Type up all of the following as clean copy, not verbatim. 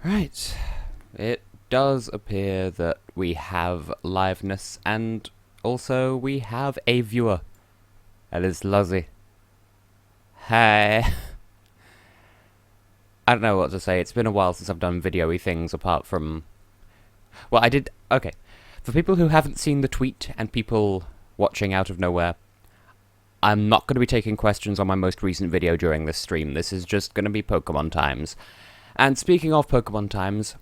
Right. It does appear that we have liveness and also we have a viewer. That is Luzzy. Hey. I don't know what to say. It's been a while since I've done video-y things apart from... Well, I did... Okay. For people who haven't seen the tweet and people watching out of nowhere, I'm not going to be taking questions on my most recent video during this stream. This is just going to be Pokemon times. And speaking of Pokemon times,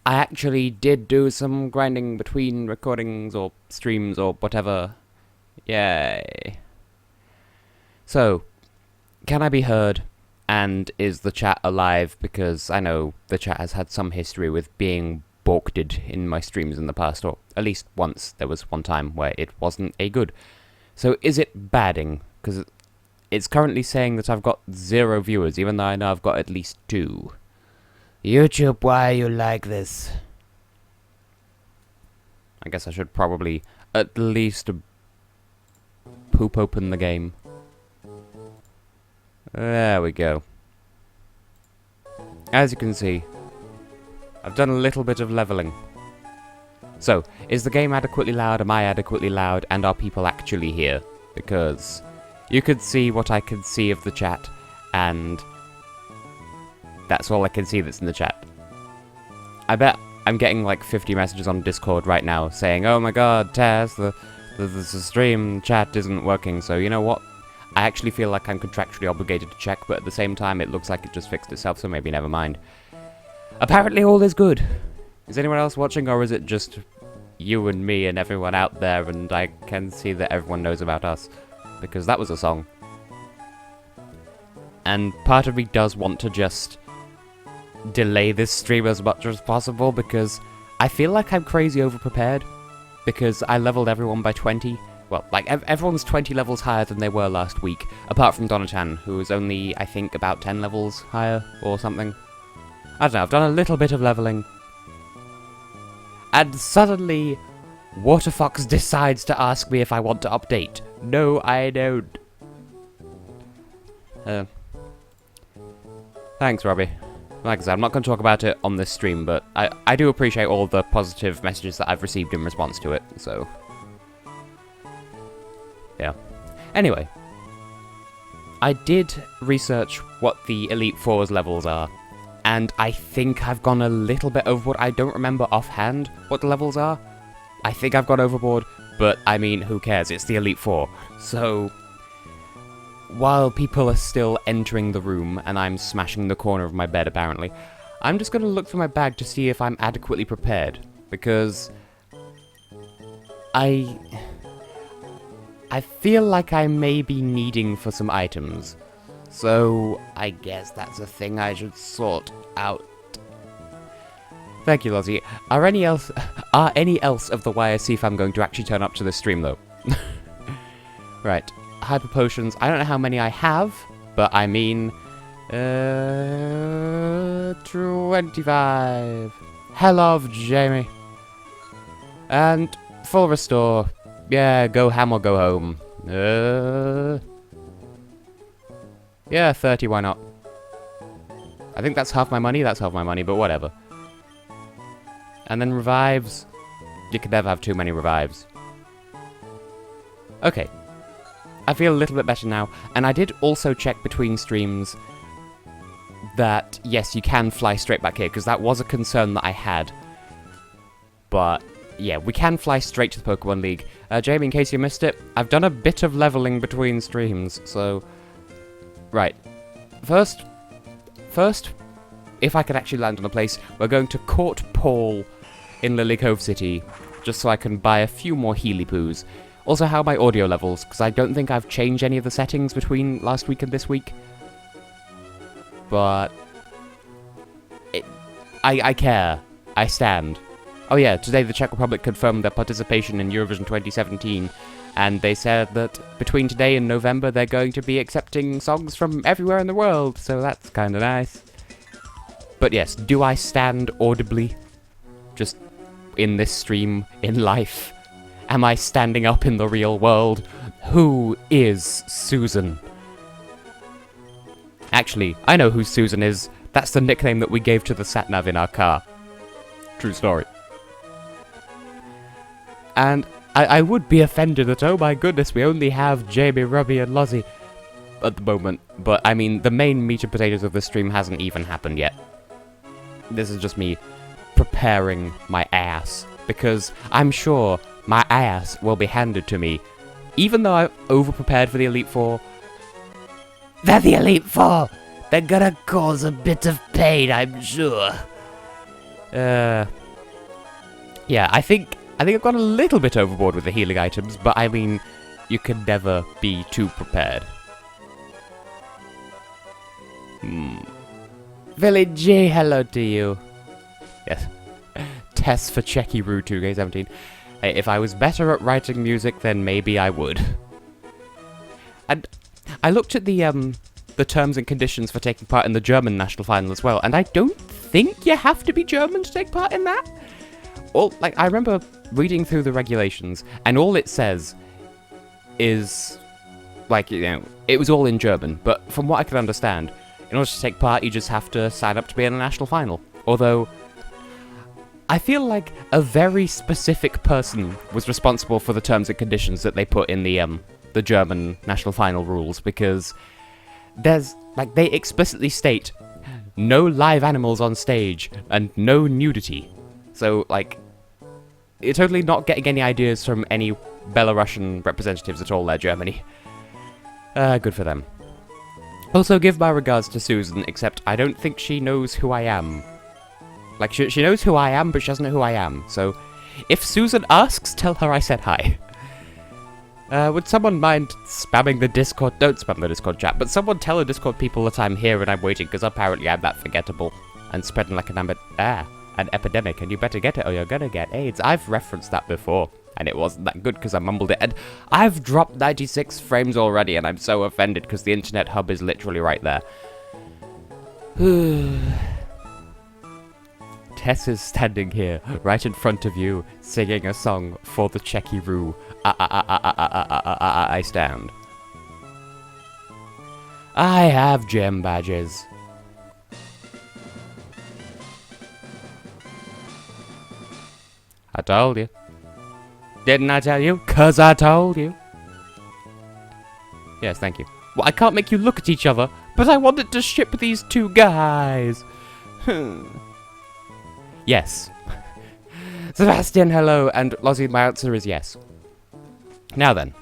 I actually did do some grinding between recordings or streams or whatever. Yay. So, can I be heard? And is the chat alive? Because I know the chat has had some history with being balked in my streams in the past, or at least once. There was one time where it wasn't a good. So is it badding? Because it's currently saying that I've got 0 viewers, even though I know I've got at least 2. YouTube, why are you like this? I guess I should probably at least poop open the game. There we go. As you can see, I've done a little bit of leveling. So, is the game adequately loud? Am I adequately loud? And are people actually here? Because you could see what I could see of the chat, and that's all I can see that's in the chat. I bet I'm getting like 50 messages on Discord right now saying, "Oh my god, Tess, the stream chat isn't working," so you know what? I actually feel like I'm contractually obligated to check, but at the same time it looks like it just fixed itself, so maybe never mind. Apparently all is good. Is anyone else watching, or is it just you and me and everyone out there, and I can see that everyone knows about us? Because that was a song. And part of me does want to just delay this stream as much as possible, because I feel like I'm crazy overprepared, because I leveled everyone by 20. Well, like, everyone's 20 levels higher than they were last week, apart from Donatan, who was only, I think, about 10 levels higher, or something. I don't know, I've done a little bit of leveling. And suddenly, Waterfox decides to ask me if I want to update. No, I don't. Thanks, Robbie. Like I said, I'm not going to talk about it on this stream, but I do appreciate all the positive messages that I've received in response to it, so... Yeah. Anyway, I did research what the Elite Four's levels are, and I think I've gone a little bit overboard. I don't remember offhand what the levels are. I think I've gone overboard, but I mean, who cares? It's the Elite Four. So, while people are still entering the room, and I'm smashing the corner of my bed apparently, I'm just going to look through my bag to see if I'm adequately prepared, because I feel like I may be needing for some items, so I guess that's a thing I should sort out. Thank you, Lozzie. Are any else of the YSC fam going to actually turn up to this stream, though? Right. Hyper potions. I don't know how many I have, but I mean... 25. Hello, Jamie. And full restore. Yeah, go ham or go home. Yeah, 30, why not? I think that's half my money, but whatever. And then revives. You can never have too many revives. Okay. I feel a little bit better now, and I did also check between streams that, yes, you can fly straight back here, because that was a concern that I had. But... yeah, we can fly straight to the Pokemon League. Jamie, in case you missed it, I've done a bit of leveling between streams, so... Right. First, if I could actually land on a place, we're going to Court Paul in LILYCOVE City, just so I can buy a few more Healy-Poos. Also, how are my audio levels? Because I don't think I've changed any of the settings between last week and this week. But... I care. I stand. Oh yeah, today the Czech Republic confirmed their participation in Eurovision 2017, and they said that between today and November they're going to be accepting songs from everywhere in the world, so that's kinda nice. But yes, do I stand audibly? Just in this stream, in life? Am I standing up in the real world? Who is Susan? Actually, I know who Susan is, That's the nickname that we gave to the sat-nav in our car. True story. And I would be offended that, oh my goodness, we only have Jamie, Robbie, and Lozzie at the moment. But, I mean, the main meat and potatoes of this stream hasn't even happened yet. This is just me preparing my ass. Because I'm sure my ass will be handed to me. Even though I've over-prepared for the Elite Four. They're the Elite Four! They're gonna cause a bit of pain, I'm sure. Yeah, I think I've gone a little bit overboard with the healing items, but I mean, you can never be too prepared. Village G, hello to you. Yes. Tess for Checky Roo 2K17. Hey, if I was better at writing music, then maybe I would. And I looked at the terms and conditions for taking part in the German national final as well, and I don't think you have to be German to take part in that. Well, like, I remember reading through the regulations, and all it says is, like, you know, it was all in German, but from what I could understand, in order to take part, you just have to sign up to be in a national final. Although, I feel like a very specific person was responsible for the terms and conditions that they put in the German national final rules, because there's, like, they explicitly state no live animals on stage and no nudity. So, like, you're totally not getting any ideas from any Belarusian representatives at all there, Germany. Good for them. Also, give my regards to Susan, except I don't think she knows who I am. Like, she knows who I am, but she doesn't know who I am. So, if Susan asks, tell her I said hi. Would someone mind spamming the Discord? Don't spam the Discord chat, but someone tell the Discord people that I'm here and I'm waiting, because apparently I'm that forgettable and spreading like an epidemic, and you better get it or you're gonna get AIDS. I've referenced that before, and it wasn't that good because I mumbled it, and I've dropped 96 frames already, and I'm so offended because the internet hub is literally right there. Tess is standing here, right in front of you, singing a song for the Checky Roo. I stand. I have gem badges. I told you. Didn't I tell you? 'Cause I told you. Yes, thank you. Well, I can't make you look at each other, but I wanted to ship these two guys. Yes. Sebastian, hello, and Lozzie, my answer is yes. Now then.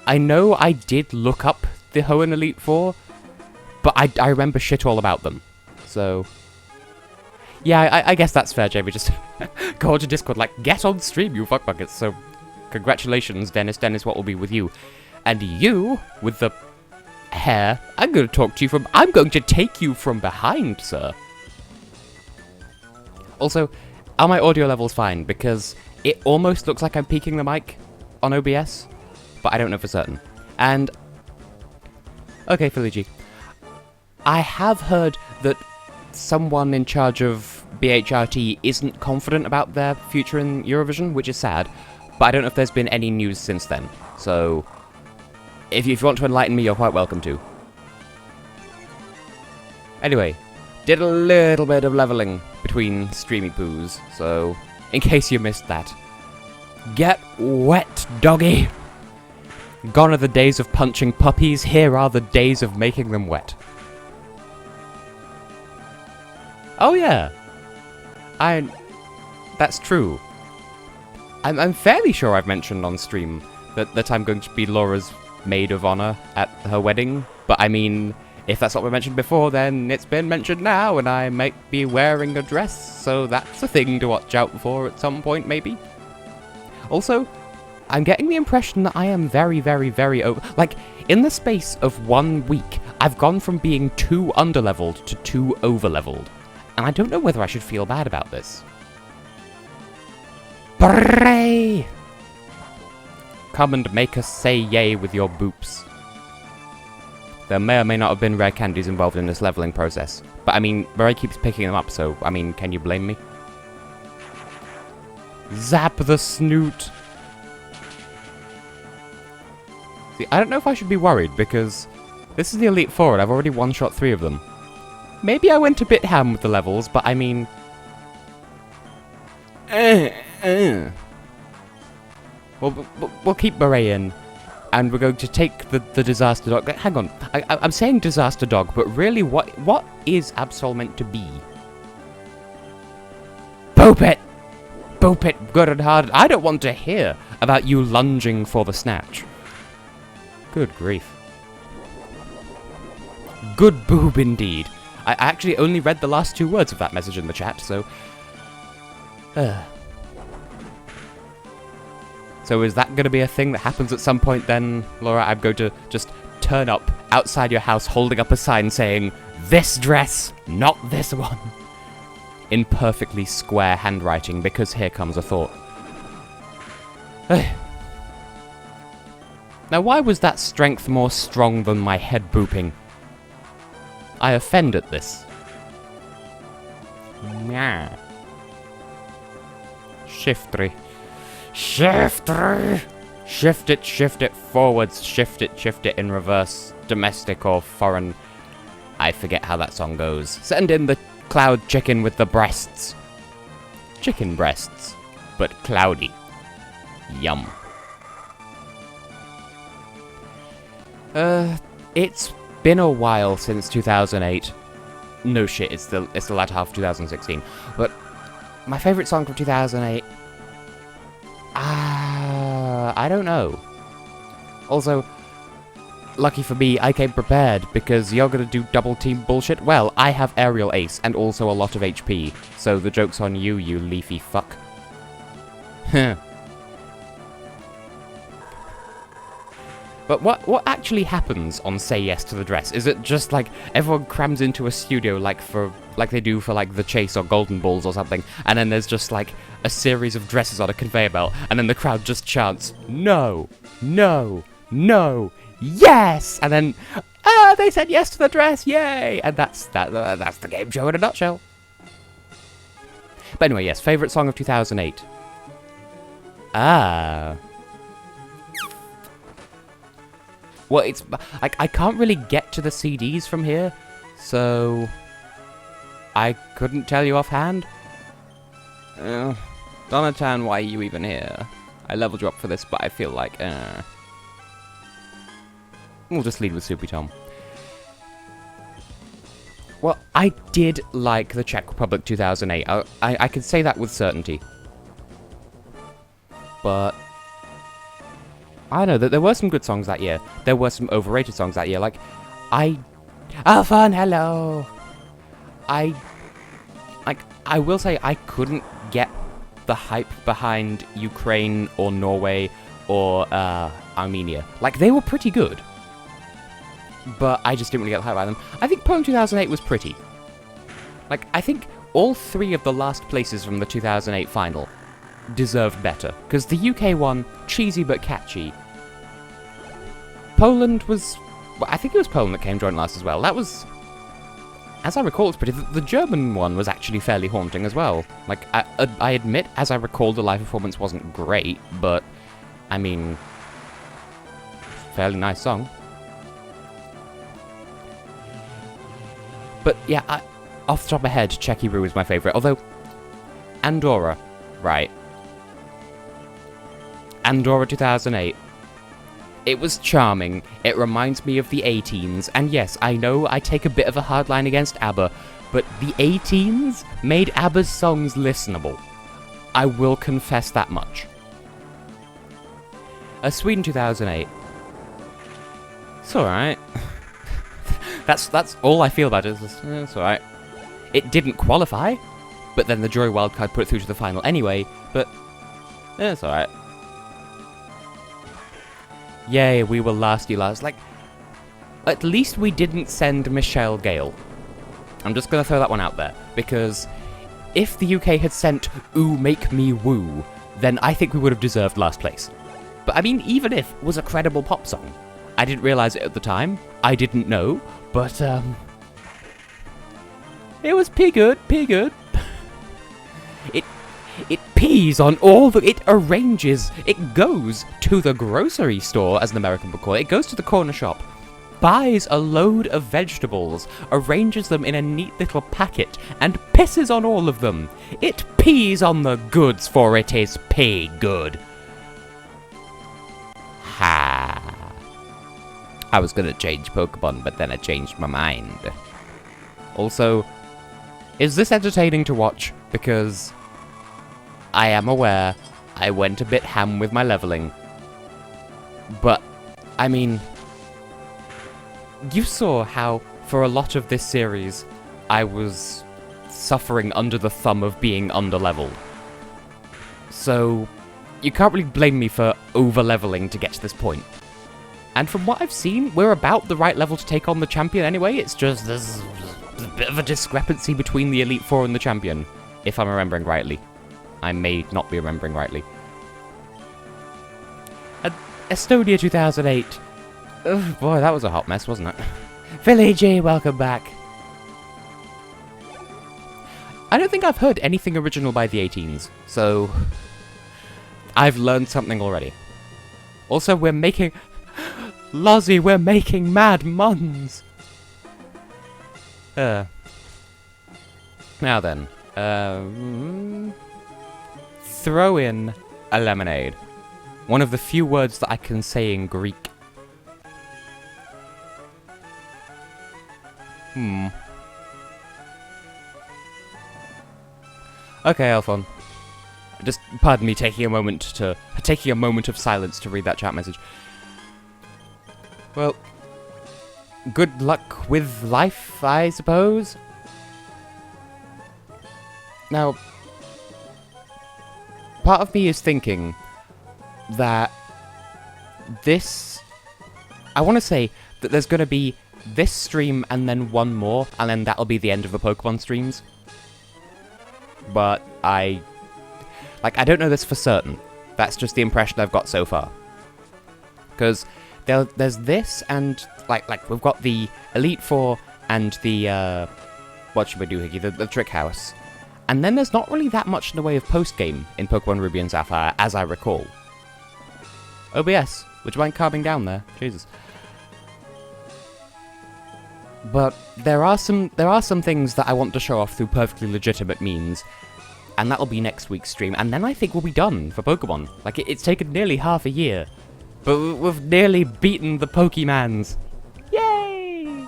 I know I did look up the Hoenn Elite Four, but I remember shit all about them. So, yeah, I guess that's fair, Jamie. Just go to Discord, like, get on stream, you fuckbuckets. So, congratulations, Dennis. Dennis, what will be with you? And you, with the hair, I'm going to take you from behind, sir. Also, are my audio levels fine? Because it almost looks like I'm peaking the mic on OBS, but I don't know for certain. And, okay, Philly G. I have heard that someone in charge of BHRT isn't confident about their future in Eurovision, which is sad, but I don't know if there's been any news since then. So, if you want to enlighten me, you're quite welcome to. Anyway, did a little bit of leveling between streamy poos, so in case you missed that. Get wet, doggy! Gone are the days of punching puppies, here are the days of making them wet. Oh yeah! That's true. I'm fairly sure I've mentioned on stream that I'm going to be Laura's maid of honor at her wedding, but I mean, if that's not been mentioned before, then it's been mentioned now, and I might be wearing a dress, so that's a thing to watch out for at some point, maybe. Also, I'm getting the impression that I am very, very, very like, in the space of 1 week, I've gone from being too underleveled to too overleveled, and I don't know whether I should feel bad about this. Bray! Come and make us say yay with your boops. There may or may not have been rare candies involved in this leveling process, but I mean, Bray keeps picking them up, so, I mean, can you blame me? Zap the snoot! See, I don't know if I should be worried, because this is the Elite Four, and I've already one-shot 3 of them. maybe I went a bit ham with the levels, but I mean... We'll keep Beret in, and we're going to take the Disaster Dog. Hang on, I'm saying Disaster Dog, but really, what is Absol meant to be? Boop it! Boop it good and hard. I don't want to hear about you lunging for the snatch. Good grief. Good boob indeed. I actually only read the last 2 words of that message in the chat, so... So is that going to be a thing that happens at some point then, Laura? I'm going to just turn up outside your house holding up a sign saying, "This dress, not this one." In perfectly square handwriting, because here comes a thought. Now, why was that strength more strong than my head booping? I offend at this. Meow. Shift 3. Shift 3! Shift it forwards, shift it in reverse, domestic or foreign. I forget how that song goes. Send in the cloud chicken with the breasts. Chicken breasts, but cloudy. Yum. It's been a while since 2008. No shit, it's the latter half of 2016. But my favorite song from 2008... I don't know. Also, lucky for me, I came prepared, because you're gonna do double team bullshit. Well, I have aerial ace, and also a lot of HP, so the joke's on you, you leafy fuck. Huh. But what actually happens on Say Yes to the Dress? Is it just like everyone crams into a studio like they do for like The Chase or Golden Balls or something, and then there's just like a series of dresses on a conveyor belt, and then the crowd just chants, "No, no, no, yes!" And then, they said yes to the dress, yay! And that's the game show in a nutshell. But anyway, yes, favorite song of 2008. Well, it's like I can't really get to the CDs from here, so I couldn't tell you offhand. Donatan, why are you even here? I leveled you up for this, but I feel like we'll just lead with Soupy Tom. Well, I did like the Czech Republic 2008. I can say that with certainty. But I don't know, that there were some good songs that year. There were some overrated songs that year. Like, Alfon, hello! I will say I couldn't get the hype behind Ukraine or Norway or Armenia. Like, they were pretty good. But I just didn't really get the hype by them. I think Poem 2008 was pretty. Like, I think all 3 of the last places from the 2008 final deserved better. Because the UK one, cheesy but catchy. Poland was... Well, I think it was Poland that came joint last as well. That was... As I recall, it's pretty... The German one was actually fairly haunting as well. Like, I admit, as I recall, the live performance wasn't great, but... I mean... Fairly nice song. But, yeah, off the top of my head, Checky Roo is my favourite. Although, Andorra, right. Andorra 2008. It was charming, it reminds me of the 18s, and yes, I know I take a bit of a hard line against ABBA, but the 18s made ABBA's songs listenable. I will confess that much. Sweden 2008. It's alright. That's all I feel about it. It's alright. It didn't qualify, but then the jury wildcard put it through to the final anyway, but it's alright. Yay, we were lasty last. Like, at least we didn't send Michelle Gale. I'm just gonna throw that one out there, because if the UK had sent Ooh Make Me Woo, then I think we would have deserved last place. But I mean, even if it was a credible pop song. I didn't realise it at the time, I didn't know, but it was pretty good. It pees on all the... It arranges... It goes to the grocery store, as an American would call it. It goes to the corner shop. buys a load of vegetables, arranges them in a neat little packet, and pisses on all of them. It pees on the goods, for it is pea good. Ha. I was gonna change Pokemon, but then I changed my mind. Also, is this entertaining to watch? Because I am aware I went a bit ham with my leveling. But, I mean, you saw how, for a lot of this series, I was suffering under the thumb of being underleveled. So, you can't really blame me for over-leveling to get to this point. And from what I've seen, we're about the right level to take on the champion anyway. It's just there's a bit of a discrepancy between the Elite Four and the champion, if I'm remembering rightly. I may not be remembering rightly. Estonia 2008. Oh boy, that was a hot mess, wasn't it? Philly G, welcome back. I don't think I've heard anything original by the 18s, so I've learned something already. Also, we're making... Lozzie, we're making Mad Muns! Now then, throw in a lemonade. One of the few words that I can say in Greek. Okay, Alphon. Just pardon me taking a moment of silence to read that chat message. Well, good luck with life, I suppose. Now, part of me is thinking that I want to say that there's going to be this stream and then one more, and then that'll be the end of the Pokemon streams. But I don't know this for certain. That's just the impression I've got so far. Because there's this, and like we've got the Elite Four and the what should we do, Higgy? The Trick House, and then there's not really that much in the way of post game in Pokemon Ruby and Sapphire, as I recall. OBS, would you mind calming down there? Jesus. But there are some things that I want to show off through perfectly legitimate means, and that'll be next week's stream, and then I think we'll be done for Pokemon. Like, it's taken nearly half a year, but we've nearly beaten the Pokemans. Yay!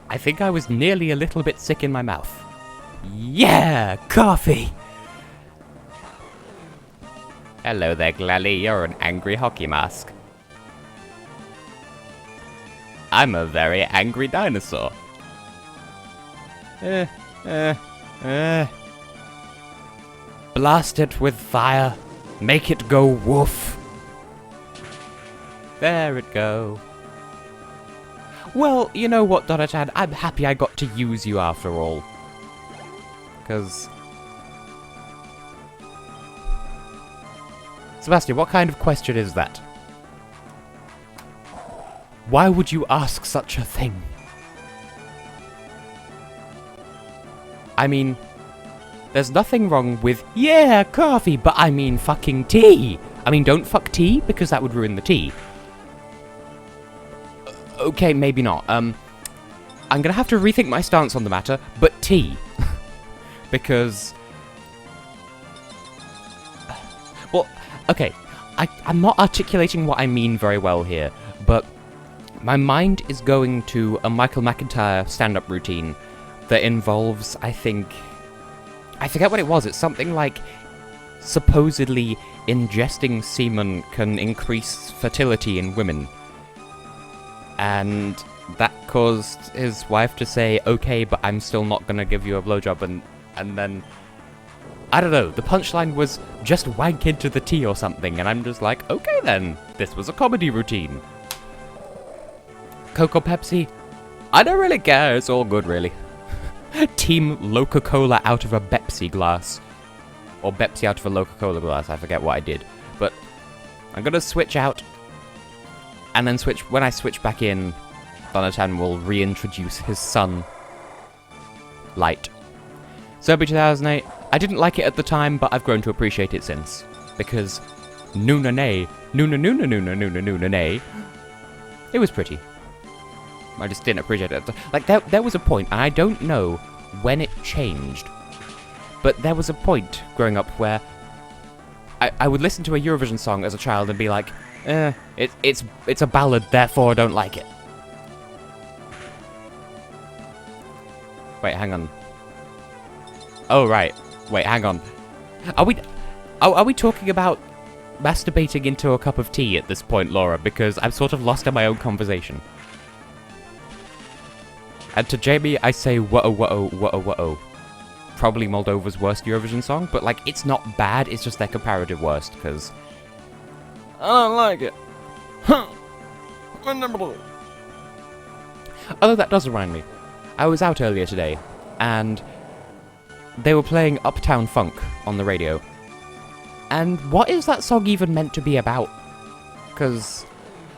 I think I was nearly a little bit sick in my mouth. Yeah! Coffee! Hello there, Glally. You're an angry hockey mask. I'm a very angry dinosaur. Blast it with fire. Make it go woof. There it go. Well, you know what, Donatan? I'm happy I got to use you after all. Because... Sebastian, what kind of question is that? Why would you ask such a thing? I mean, there's nothing wrong with, yeah, coffee, but I mean fucking tea. I mean, don't fuck tea, because that would ruin the tea. Okay, maybe not. I'm gonna have to rethink my stance on the matter, but tea. Because... Well, okay, I'm not articulating what I mean very well here, but my mind is going to a Michael McIntyre stand-up routine that involves, I forget what it was, it's something like supposedly ingesting semen can increase fertility in women. And that caused his wife to say, okay, but I'm still not gonna give you a blowjob, and then... I don't know, the punchline was, just wank into the tea or something, and I'm just like, okay then, this was a comedy routine. Coke or Pepsi? I don't really care, it's all good really. Team Loca-Cola out of a Pepsi glass. Or Pepsi out of a Loca-Cola glass, I forget what I did. But I'm gonna switch out, and then when I switch back in, Donatan will reintroduce his son, Light. Zerby 2008, I didn't like it at the time, but I've grown to appreciate it since. Because Noona nay. Noona noona noona noona noona nay. It was pretty. I just didn't appreciate it. Like, there was a point, and I don't know when it changed, but there was a point growing up where I would listen to a Eurovision song as a child and be like, it's a ballad, therefore I don't like it. Wait, hang on. Oh, right. Wait, hang on. Are we talking about masturbating into a cup of tea at this point, Laura? Because I'm sort of lost in my own conversation. And to Jamie, I say whoa, whoa, whoa, whoa. Probably Moldova's worst Eurovision song, but like, it's not bad, it's just their comparative worst, because I don't like it. Although that does remind me, I was out earlier today, and they were playing Uptown Funk on the radio. And what is that song even meant to be about? Because,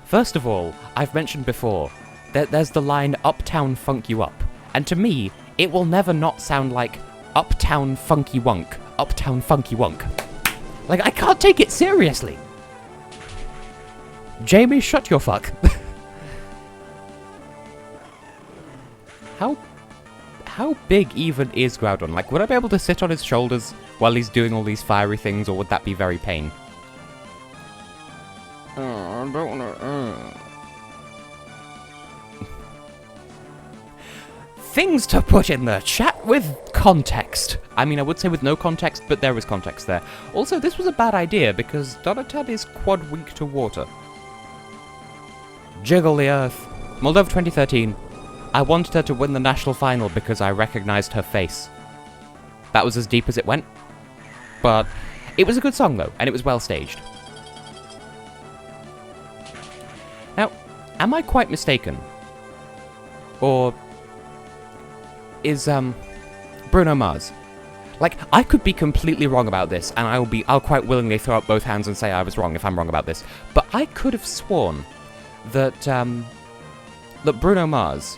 first of all, I've mentioned before, that there's the line, Uptown Funk You Up. And to me, it will never not sound like Uptown Funky Wunk. Uptown Funky Wunk. Like, I can't take it seriously. Jamie, shut your fuck. How big even is Groudon? Like, would I be able to sit on his shoulders while he's doing all these fiery things, or would that be very pain? I don't wanna... Things to put in the chat with context. I mean, I would say with no context, but there is context there. Also, this was a bad idea, because Donatan is quad weak to water. Jiggle the earth. Moldova 2013. I wanted her to win the national final because I recognized her face. That was as deep as it went. But it was a good song, though, and it was well staged. Now, am I quite mistaken? Or is Bruno Mars? Like, I could be completely wrong about this, and I'll quite willingly throw up both hands and say I was wrong if I'm wrong about this. But I could have sworn that that Bruno Mars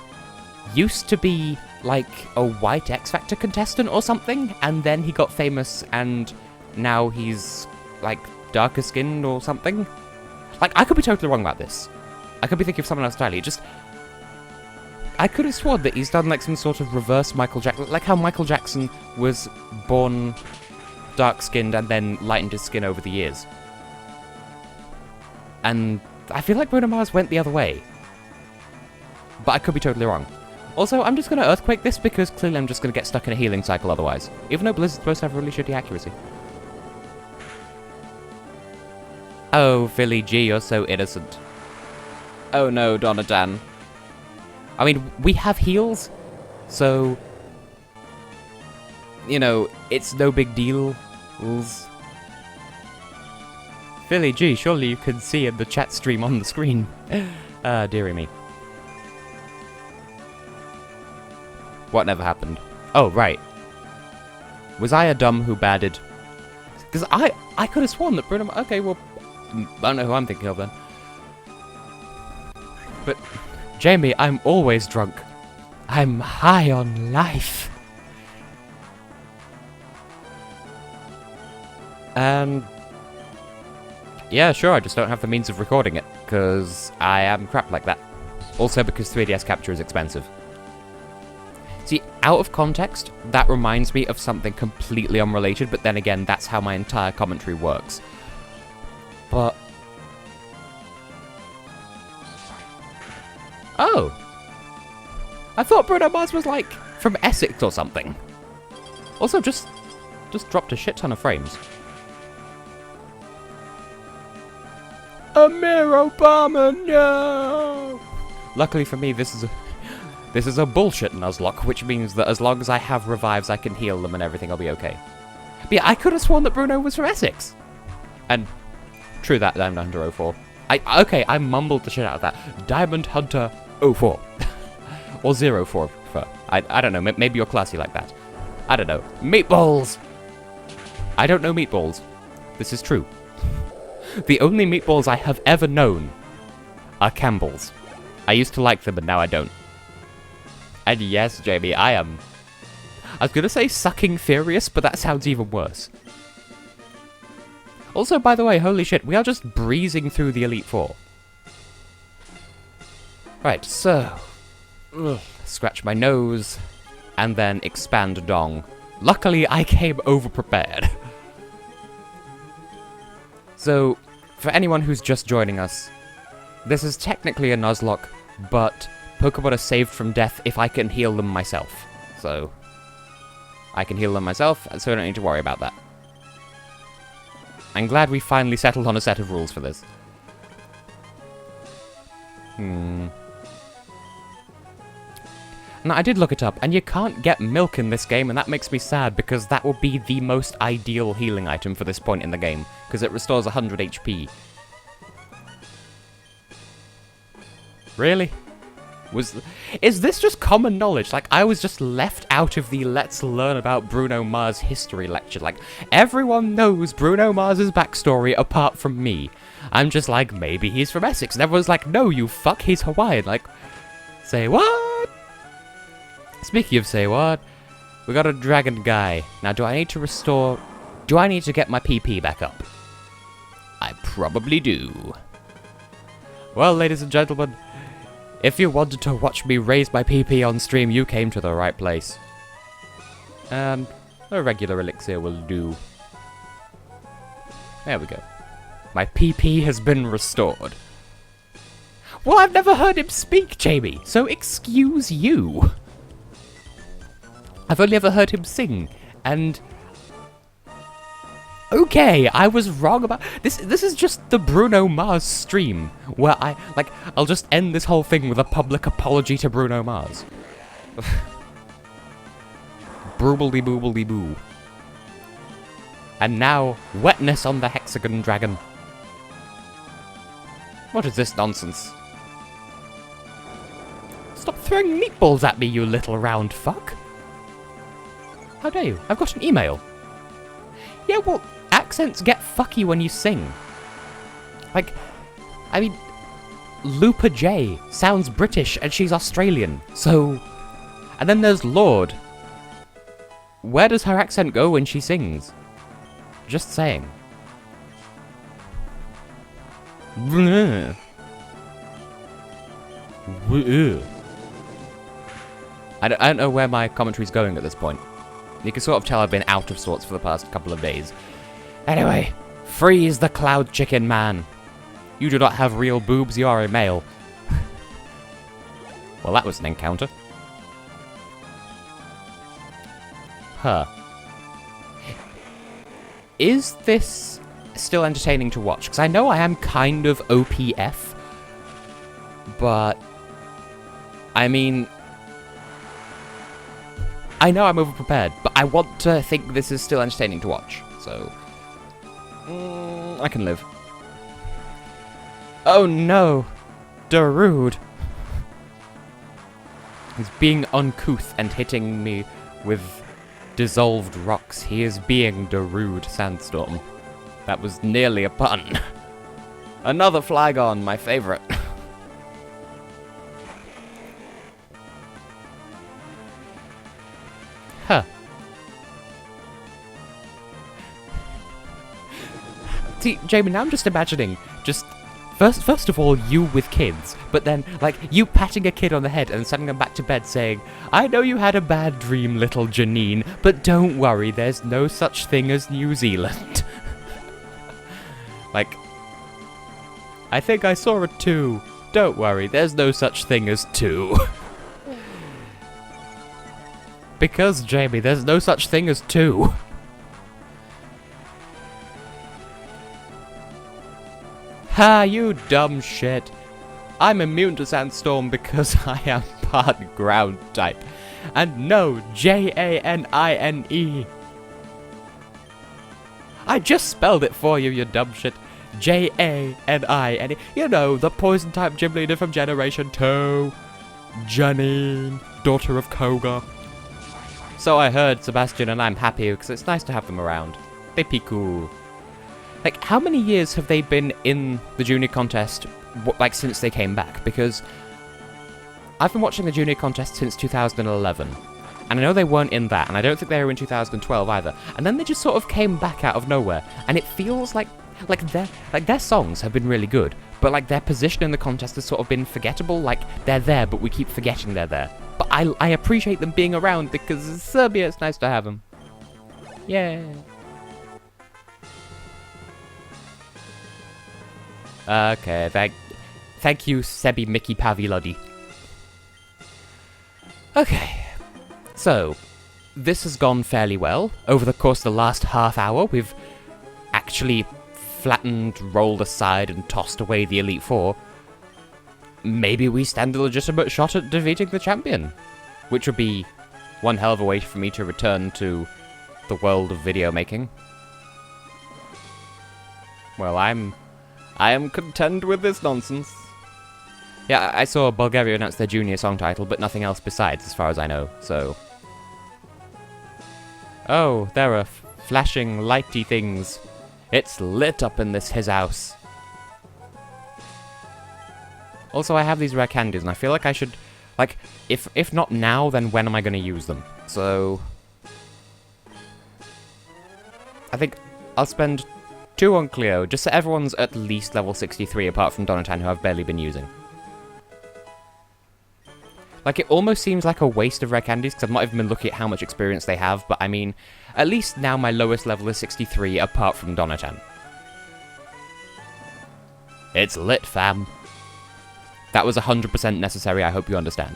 used to be like a white X Factor contestant or something, and then he got famous, and now he's like darker skinned or something. Like, I could be totally wrong about this. I could be thinking of someone else entirely. I could have sworn that he's done like some sort of reverse Michael Jackson, like how Michael Jackson was born dark-skinned and then lightened his skin over the years. And I feel like Bruno Mars went the other way. But I could be totally wrong. Also, I'm just going to earthquake this because clearly I'm just going to get stuck in a healing cycle otherwise. Even though Blizzard's supposed to have really shitty accuracy. Oh, Philly G, you're so innocent. Oh no, Donatan. I mean, we have heals, so, you know, it's no big deal. Philly G, surely you can see in the chat stream on the screen. Dearie me. What never happened? Oh, right. Was I a dumb who badded? Because I could have sworn that Bruno... Okay, well, I don't know who I'm thinking of then. But... Jamie, I'm always drunk. I'm high on life. And... yeah, sure, I just don't have the means of recording it, because I am crap like that. Also because 3DS capture is expensive. See, out of context, that reminds me of something completely unrelated, but then again, that's how my entire commentary works. But... oh. I thought Bruno Mars was, like, from Essex or something. Also, just dropped a shit ton of frames. Amir Obama, no! Luckily for me, this is a bullshit Nuzlocke, which means that as long as I have revives, I can heal them and everything will be okay. But yeah, I could have sworn that Bruno was from Essex. And true that, Diamond Hunter 04. Okay, I mumbled the shit out of that. Diamond Hunter 04. Or 04, prefer. I don't know, maybe you're classy like that. I don't know. Meatballs! I don't know meatballs. This is true. The only meatballs I have ever known are Campbell's. I used to like them, but now I don't. And yes, Jamie, I was gonna say sucking furious, but that sounds even worse. Also, by the way, holy shit, we are just breezing through the Elite Four. Right, so... scratch my nose, and then expand dong. Luckily, I came over-prepared. So, for anyone who's just joining us, this is technically a Nuzlocke, but Pokemon are saved from death if I can heal them myself. So, I can heal them myself, so I don't need to worry about that. I'm glad we finally settled on a set of rules for this. Now, I did look it up, and you can't get milk in this game, and that makes me sad, because that would be the most ideal healing item for this point in the game, because it restores 100 HP. Really? Is this just common knowledge? Like, I was just left out of the Let's Learn About Bruno Mars history lecture. Like, everyone knows Bruno Mars's backstory apart from me. I'm just like, maybe he's from Essex, and everyone's like, no, you fuck, he's Hawaiian. Like, say what? Speaking of say what, we got a dragon guy. Now, do I need to restore... Do I need to get my PP back up? I probably do. Well, ladies and gentlemen, if you wanted to watch me raise my PP on stream, you came to the right place. And a regular elixir will do. There we go. My PP has been restored. Well, I've never heard him speak, Jamie, so excuse you. I've only ever heard him sing, and... Okay, I was wrong about... This is just the Bruno Mars stream, where I'll just end this whole thing with a public apology to Bruno Mars. Broobledy-boobledy-boo. And now, wetness on the Hexagon dragon. What is this nonsense? Stop throwing meatballs at me, you little round fuck. How dare you? I've got an email. Yeah, well, accents get fucky when you sing. Like, I mean, Lupa J sounds British and she's Australian, so... And then there's Lord. Where does her accent go when she sings? Just saying. I don't know where my commentary's going at this point. You can sort of tell I've been out of sorts for the past couple of days. Anyway, freeze the cloud chicken man. You do not have real boobs, you are a male. Well, that was an encounter. Huh. Is this still entertaining to watch? Because I know I am kind of OPF, but... I mean... I know I'm overprepared, but I want to think this is still entertaining to watch, so... I can live. Oh no! Darude! He's being uncouth and hitting me with dissolved rocks. He is being Darude Sandstorm. That was nearly a pun. Another Flygon, my favourite. Huh. See, Jamie, now I'm just imagining, first of all, you with kids, but then, like, you patting a kid on the head and sending them back to bed saying, I know you had a bad dream, little Janine, but don't worry, there's no such thing as New Zealand. Like, I think I saw a 2. Don't worry, there's no such thing as 2. Because, Jamie, there's no such thing as 2. Ha, you dumb shit. I'm immune to Sandstorm because I am part ground type. And no, J-A-N-I-N-E. I just spelled it for you, you dumb shit. J-A-N-I-N-E. You know, the poison type gym leader from Generation 2. Janine, daughter of Koga. So I heard, Sebastian, and I'm happy because it's nice to have them around. They be cool. Like, how many years have they been in the junior contest, like, since they came back? Because I've been watching the junior contest since 2011, and I know they weren't in that, and I don't think they were in 2012 either. And then they just sort of came back out of nowhere, and it feels like their songs have been really good, but like their position in the contest has sort of been forgettable. Like they're there, but we keep forgetting they're there. But I appreciate them being around because in Serbia it's nice to have them. Yeah. Okay, thank you, Sebi Mickey Pavilodi. Okay, so this has gone fairly well. Over the course of the last half hour, we've actually flattened, rolled aside, and tossed away the Elite Four. Maybe we stand a legitimate shot at defeating the champion, which would be one hell of a way for me to return to the world of video making. Well, I am content with this nonsense. Yeah, I saw Bulgaria announce their junior song title, but nothing else besides, as far as I know, so... Oh, there are flashing, lighty things. It's lit up in his house. Also, I have these rare candies, and I feel like I should... Like, if not now, then when am I going to use them? So... I think I'll spend 2 on Cleo, just so everyone's at least level 63, apart from Donatan, who I've barely been using. Like, it almost seems like a waste of rare candies, because I've not even been looking at how much experience they have, but I mean, at least now my lowest level is 63, apart from Donatan. It's lit, fam. That was 100% necessary, I hope you understand.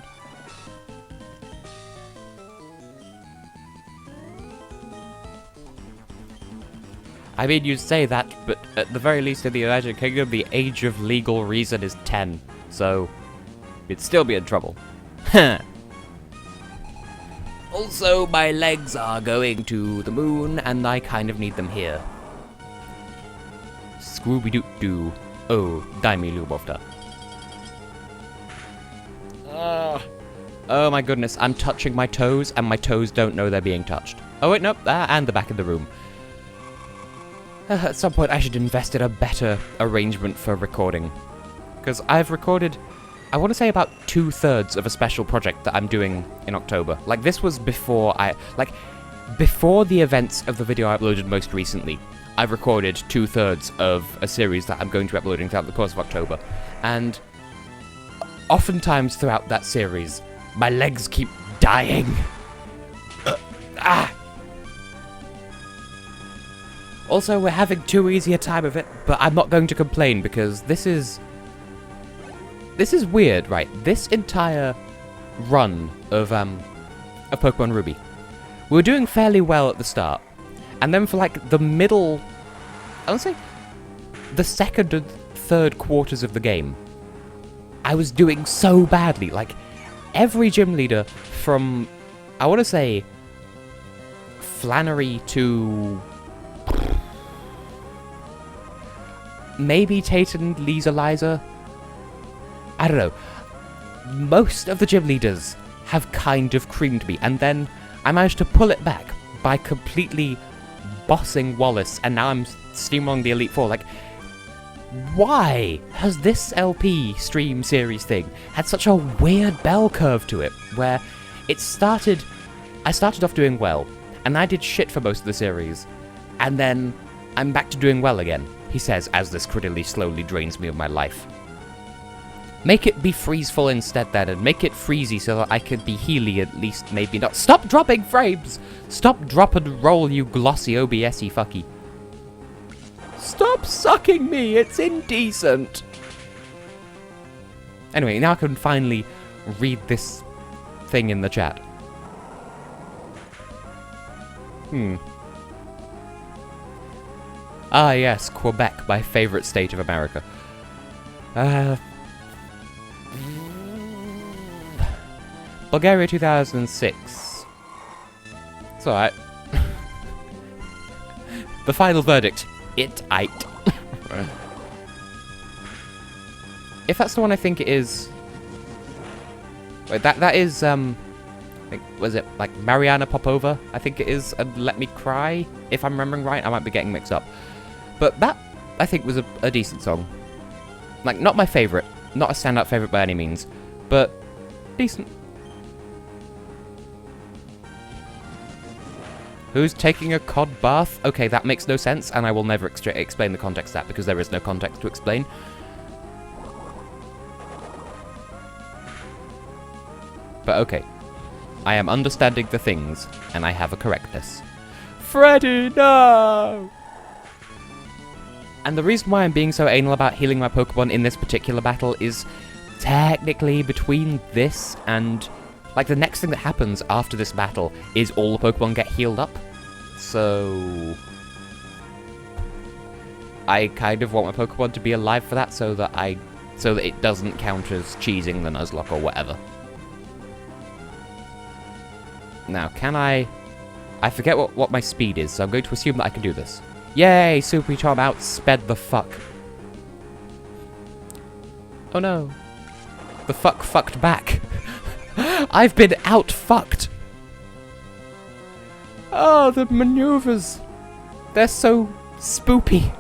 I mean, you say that, but at the very least in the United Kingdom, the age of legal reason is 10, so you'd still be in trouble. Also, my legs are going to the moon, and I kind of need them here. Scooby-Doo-Doo. Oh, daj mi Lubovta. Oh my goodness, I'm touching my toes, and my toes don't know they're being touched. Oh wait, nope, and the back of the room. At some point, I should invest in a better arrangement for recording. Because I've recorded... I want to say about 2/3 of a special project that I'm doing in October. Like, this was before before the events of the video I uploaded most recently, I've recorded 2/3 of a series that I'm going to be uploading throughout the course of October. And oftentimes throughout that series, my legs keep dying. Also, we're having too easy a time of it, but I'm not going to complain because this is weird, right? This entire run of Pokemon Ruby, we were doing fairly well at the start, and then for like the middle, I would say, the second and third quarters of the game, I was doing so badly. Like, every gym leader from, I want to say, Flannery to maybe Tayton, Lisa, Liza, I don't know. Most of the gym leaders have kind of creamed me, and then I managed to pull it back by completely bossing Wallace, and now I'm steamrolling the Elite Four. Like, why has this LP stream series thing had such a weird bell curve to it, where I started off doing well, and I did shit for most of the series, and then I'm back to doing well again, he says, as this critically slowly drains me of my life. Make it be freezeful instead then, and make it freezy so that I could be healy at least, maybe not. Stop dropping frames! Stop, drop, and roll, you glossy OBS-y fucky. Stop sucking me, it's indecent! Anyway, now I can finally read this thing in the chat. Ah yes, Quebec, my favourite state of America. Bulgaria 2006. It's alright. The final verdict. It ate. If that's the one I think it is... Wait, that is, was it, like, Mariana Popova? I think it is, and Let Me Cry? If I'm remembering right, I might be getting mixed up. But that, I think, was a decent song. Like, not my favourite. Not a standout favourite by any means. But, decent. Who's taking a cod bath? Okay, that makes no sense, and I will never explain the context of that, because there is no context to explain. But okay. I am understanding the things, and I have a correctness. Freddy, no! And the reason why I'm being so anal about healing my Pokemon in this particular battle is technically between this and... like, the next thing that happens after this battle is all the Pokemon get healed up. So... I kind of want my Pokemon to be alive for that so that it doesn't count as cheesing the Nuzlocke or whatever. Now, can I forget what my speed is, so I'm going to assume that I can do this. Yay! Super Tom outsped the fuck. Oh no. The fuck fucked back. I've been out-fucked. Oh, the maneuvers. They're so spoopy.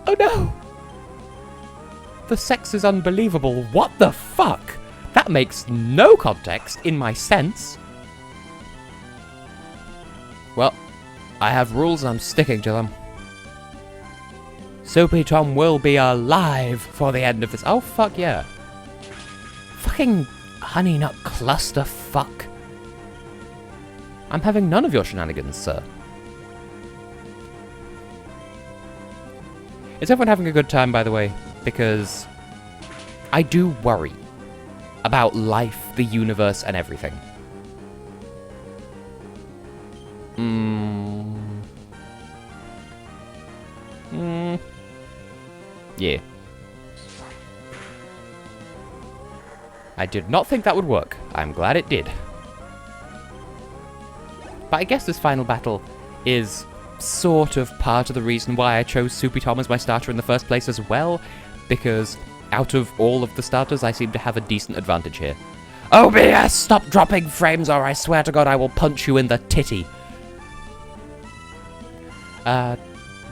Oh no. The sex is unbelievable. What the fuck? That makes no context in my sense. Well, I have rules and I'm sticking to them. Soapy Tom will be alive for the end of this. Oh, fuck yeah. Fucking honey nut cluster fuck. I'm having none of your shenanigans, sir. Is everyone having a good time, by the way? Because I do worry about life, the universe, and everything. Yeah. I did not think that would work. I'm glad it did. But I guess this final battle is sort of part of the reason why I chose Soupy Tom as my starter in the first place as well, because out of all of the starters, I seem to have a decent advantage here. OBS, stop dropping frames or I swear to God I will punch you in the titty.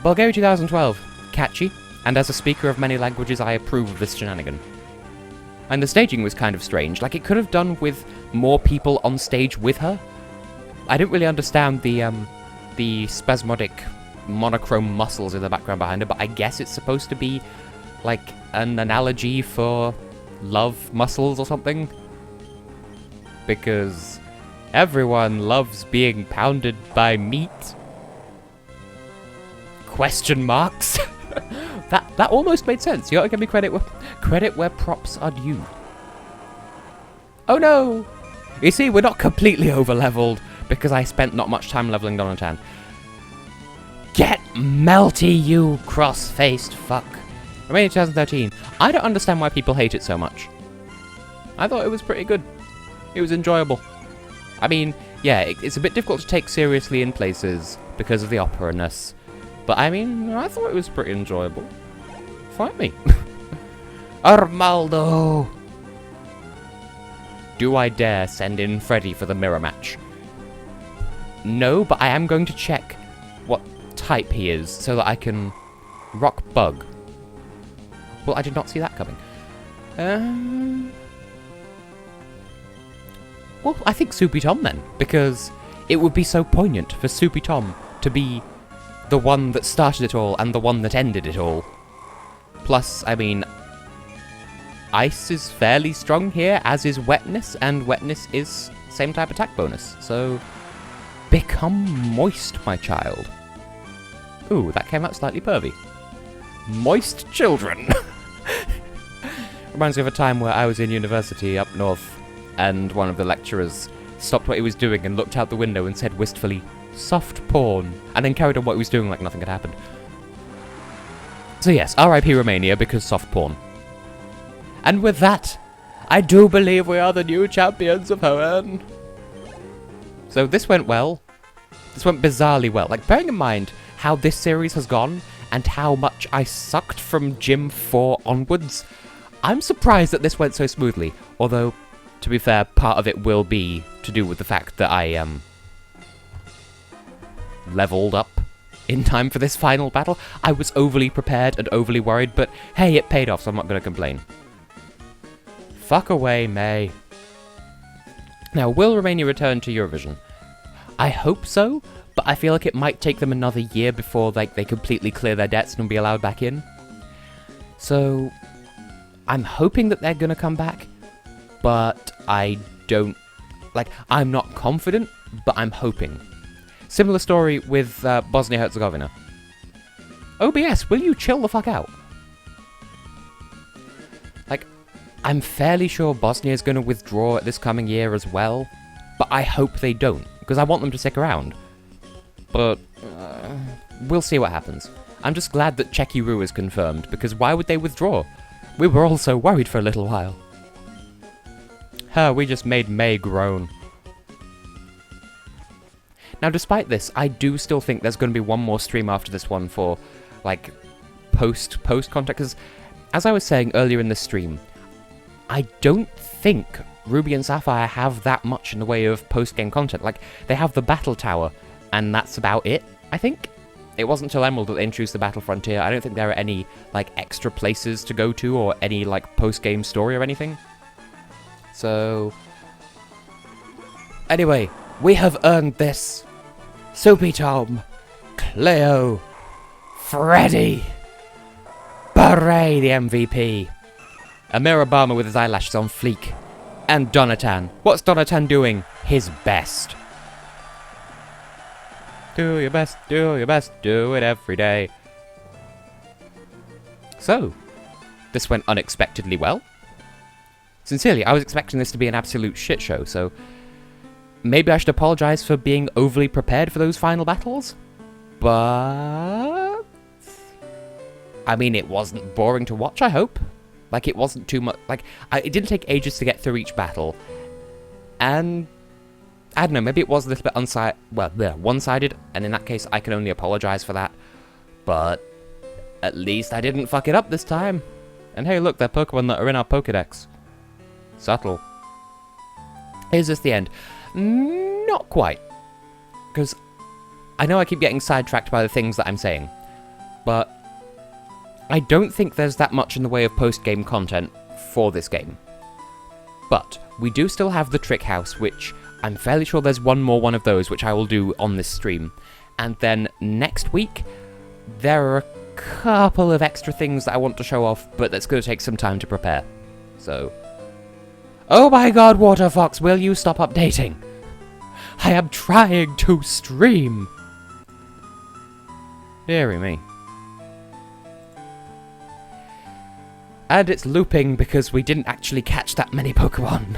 Bulgaria 2012. Catchy, and as a speaker of many languages, I approve of this shenanigan. And the staging was kind of strange, like it could have done with more people on stage with her. I didn't really understand the spasmodic monochrome muscles in the background behind her, but I guess it's supposed to be like an analogy for love muscles or something. Because everyone loves being pounded by meat. Question marks? That almost made sense. You gotta give me credit where props are due. Oh no! You see, we're not completely over-leveled because I spent not much time leveling Donatan. Get melty, you cross-faced fuck. Romania 2013. I don't understand why people hate it so much. I thought it was pretty good. It was enjoyable. I mean, yeah, it's a bit difficult to take seriously in places because of the opera-ness. But I mean, I thought it was pretty enjoyable. Fight me. Armaldo! Do I dare send in Freddy for the mirror match? No, but I am going to check what type he is so that I can rock bug. Well, I did not see that coming. Well, I think Soupy Tom then, because it would be so poignant for Soupy Tom to be the one that started it all and the one that ended it all. Plus, I mean, ice is fairly strong here, as is wetness, and wetness is same type attack bonus, so become moist, my child. Ooh, that came out slightly pervy. Moist children. Reminds me of a time where I was in university up north, and one of the lecturers stopped what he was doing and looked out the window and said wistfully, "Soft porn," and then carried on what he was doing like nothing had happened. So yes, R.I.P. Romania, because soft porn. And with that, I do believe we are the new champions of Hoenn. So this went well. This went bizarrely well. Like, bearing in mind how this series has gone, and how much I sucked from Gym 4 onwards, I'm surprised that this went so smoothly. Although, to be fair, part of it will be to do with the fact that I, leveled up in time for this final battle. I was overly prepared and overly worried, but hey, it paid off, so I'm not going to complain. Fuck away, May. Now, will Romania return to Eurovision? I hope so, but I feel like it might take them another year before like they completely clear their debts and be allowed back in. So I'm hoping that they're gonna come back, but I don't like. I'm not confident, but I'm hoping. Similar story with Bosnia-Herzegovina. OBS, will you chill the fuck out? Like, I'm fairly sure Bosnia is going to withdraw this coming year as well, but I hope they don't, because I want them to stick around. But we'll see what happens. I'm just glad that Czechia is confirmed, because why would they withdraw? We were all so worried for a little while. We just made May groan. Now, despite this, I do still think there's going to be one more stream after this one for, like, post content, because, as I was saying earlier in the stream, I don't think Ruby and Sapphire have that much in the way of post-game content. Like, they have the Battle Tower, and that's about it, I think. It wasn't until Emerald that they introduced the Battle Frontier. I don't think there are any, like, extra places to go to, or any, like, post-game story or anything. So... anyway, we have earned this. Soapy Tom, Cleo, Freddy, Beret the MVP, Amir Obama with his eyelashes on fleek, and Donatan. What's Donatan doing? His best. Do your best, do your best, do it every day. So, this went unexpectedly well. Sincerely, I was expecting this to be an absolute shit show, so... maybe I should apologize for being overly prepared for those final battles, but... I mean, it wasn't boring to watch, I hope. Like, it wasn't too much... like, it didn't take ages to get through each battle. And... I don't know, maybe it was a little bit one-sided, and in that case, I can only apologize for that. But... at least I didn't fuck it up this time. And hey, look, they're Pokemon that are in our Pokedex. Subtle. Is this the end? Not quite. Because I know I keep getting sidetracked by the things that I'm saying. But I don't think there's that much in the way of post-game content for this game. But we do still have the Trick House, which I'm fairly sure there's one of those, which I will do on this stream. And then next week, there are a couple of extra things that I want to show off, but that's going to take some time to prepare. So... oh my god, Water Fox, will you stop updating? I am trying to stream! Deary me. And it's looping because we didn't actually catch that many Pokemon.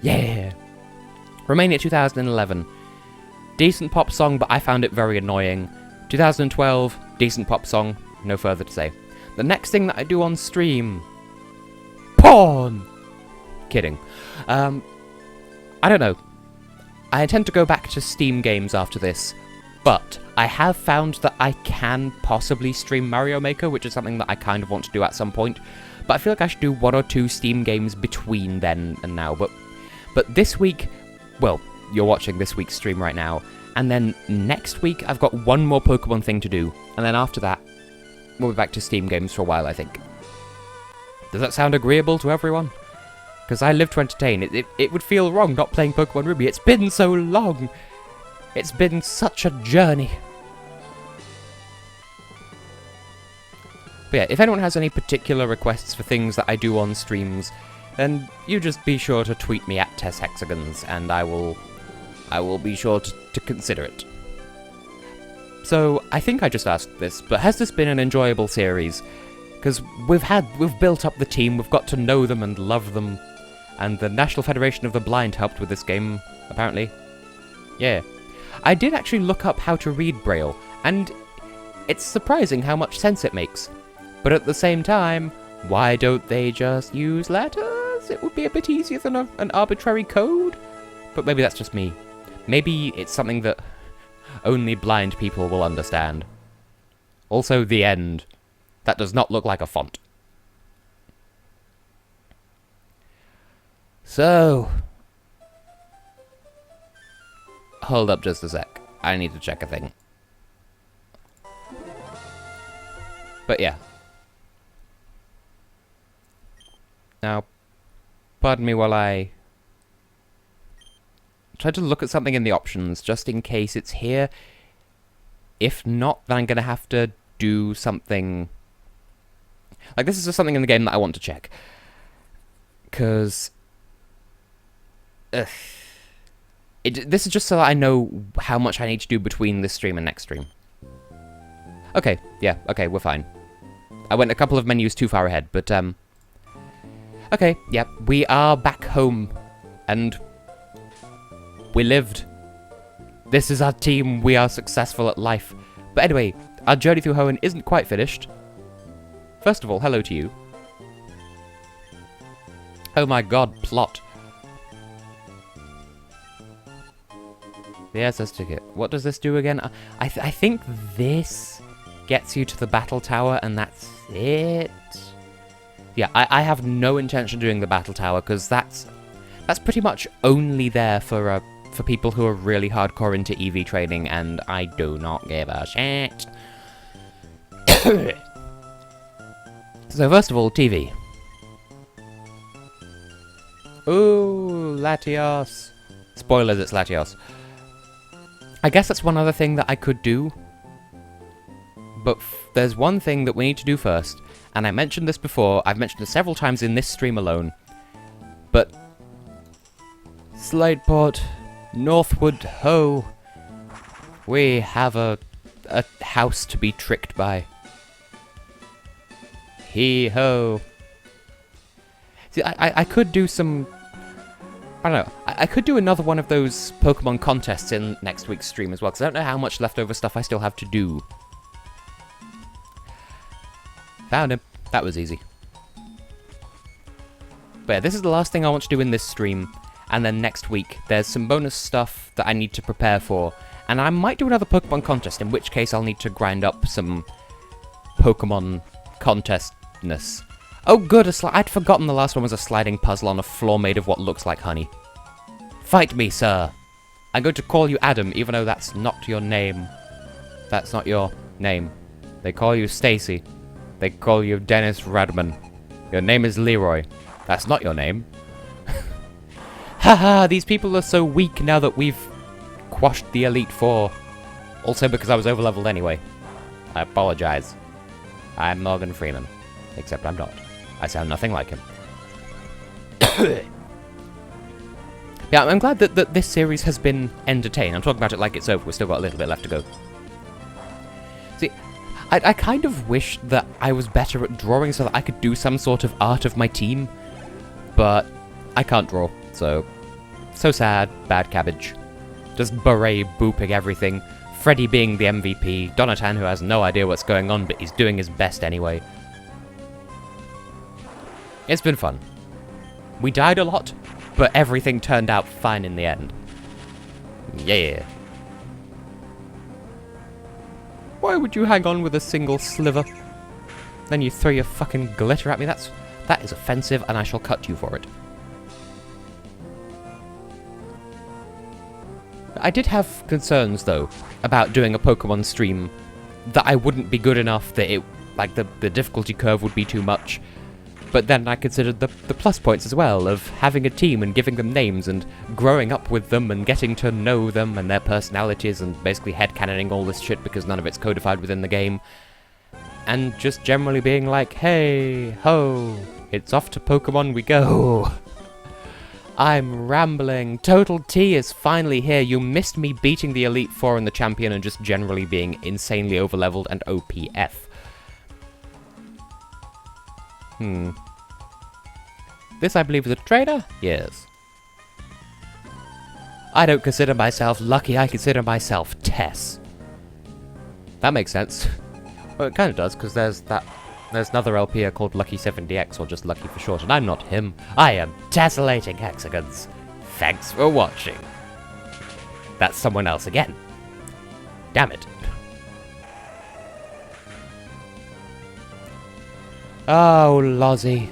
Yeah! Romania 2011. Decent pop song, but I found it very annoying. 2012, decent pop song, no further to say. The next thing that I do on stream... porn! Kidding. I don't know. I intend to go back to Steam games after this, but I have found that I can possibly stream Mario Maker, which is something that I kind of want to do at some point, but I feel like I should do 1 or 2 Steam games between then and now, but this week, well, you're watching this week's stream right now, and then next week I've got one more Pokemon thing to do, and then after that, we'll be back to Steam games for a while, I think. Does that sound agreeable to everyone? Because I live to entertain. It would feel wrong not playing Pokemon Ruby. It's been so long. It's been such a journey. But yeah, if anyone has any particular requests for things that I do on streams, then you just be sure to tweet me at Hexagons, and I will be sure to consider it. So, I think I just asked this, but has this been an enjoyable series? Because we've built up the team, we've got to know them and love them. And the National Federation of the Blind helped with this game, apparently. Yeah. I did actually look up how to read Braille, and it's surprising how much sense it makes. But at the same time, why don't they just use letters? It would be a bit easier than an arbitrary code. But maybe that's just me. Maybe it's something that only blind people will understand. Also, the end. That does not look like a font. So... hold up just a sec. I need to check a thing. But yeah. Now, pardon me while I tried to look at something in the options, just in case it's here. If not, then I'm going to have to do something... Like, this is just something in the game that I want to check. Because... this is just so that I know how much I need to do between this stream and next stream. Okay, yeah, okay, we're fine. I went a couple of menus too far ahead, but, okay, yeah, we are back home, and we lived. This is our team, we are successful at life. But anyway, our journey through Hoenn isn't quite finished. First of all, hello to you. Oh my god, plot. The SS ticket. What does this do again? I think this gets you to the battle tower, and that's it. Yeah, I have no intention of doing the battle tower, because that's pretty much only there for people who are really hardcore into EV training, and I do not give a shit. So first of all, TV. Ooh, Latios. Spoilers, it's Latios. I guess that's one other thing that I could do. But there's one thing that we need to do first. And I mentioned this before. I've mentioned it several times in this stream alone. But... SLATEPORT, Northwood, ho. We have a house to be tricked by. Hee-ho. See, I could do some... I don't know. I could do another one of those Pokemon contests in next week's stream as well, because I don't know how much leftover stuff I still have to do. Found him. That was easy. But yeah, this is the last thing I want to do in this stream, and then next week there's some bonus stuff that I need to prepare for, and I might do another Pokemon contest, in which case I'll need to grind up some Pokemon contestness. Oh good, I'd forgotten the last one was a sliding puzzle on a floor made of what looks like honey. Fight me, sir! I'm going to call you Adam, even though that's not your name. That's not your name. They call you Stacy. They call you Dennis Radman. Your name is Leroy. That's not your name. Haha, these people are so weak now that we've quashed the Elite Four. Also because I was overleveled anyway. I apologize. I'm Morgan Freeman. Except I'm not. I sound nothing like him. Yeah, I'm glad that this series has been entertained. I'm talking about it like it's over. We've still got a little bit left to go. See, I kind of wish that I was better at drawing so that I could do some sort of art of my team. But I can't draw, so sad. Bad cabbage. Just beret booping everything. Freddy being the MVP. Donatan who has no idea what's going on, but he's doing his best anyway. It's been fun. We died a lot, but everything turned out fine in the end. Yeah. Why would you hang on with a single sliver? Then you throw your fucking glitter at me? That is offensive, and I shall cut you for it. I did have concerns, though, about doing a Pokemon stream that I wouldn't be good enough, that it, like, the difficulty curve would be too much. But then I considered the plus points as well, of having a team and giving them names and growing up with them and getting to know them and their personalities and basically headcanoning all this shit because none of it's codified within the game. And just generally being like, hey, ho, it's off to Pokemon we go. I'm rambling. Total T is finally here. You missed me beating the Elite Four and the Champion and just generally being insanely overleveled and OPF. This, I believe, is a trader? Yes. I don't consider myself lucky, I consider myself Tess. That makes sense. Well, it kind of does, because there's another LP here called Lucky70X, or just Lucky for short, and I'm not him. I am Tessellating Hexagons. Thanks for watching. That's someone else again. Damn it. Oh, Lozzie.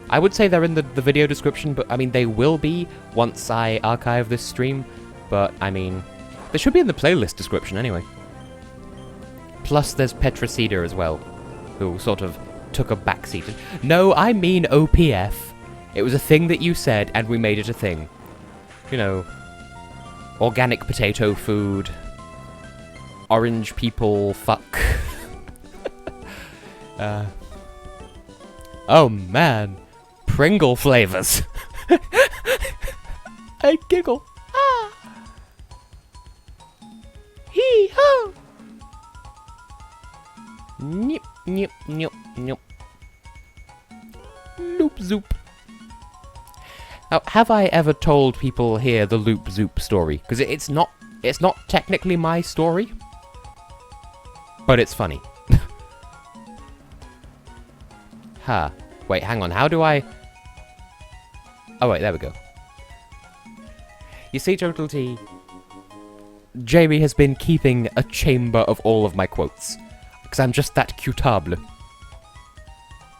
I would say they're in the video description, but I mean, they will be once I archive this stream. But, I mean, they should be in the playlist description anyway. Plus, there's Petricida as well, who sort of took a backseat. No, I mean OPF. It was a thing that you said, and we made it a thing. You know, organic potato food, orange people fuck. Oh man, Pringle flavors. I giggle. Ah. Hee ho. Nip, nip, nip, nip. Loop zoop. Now, have I ever told people here the Loop Zoop story? Because it's not technically my story, but it's funny. Huh. Wait, hang on. How do I... Oh, wait, there we go. You see, Total T, Jamie has been keeping a chamber of all of my quotes. Because I'm just that cutable.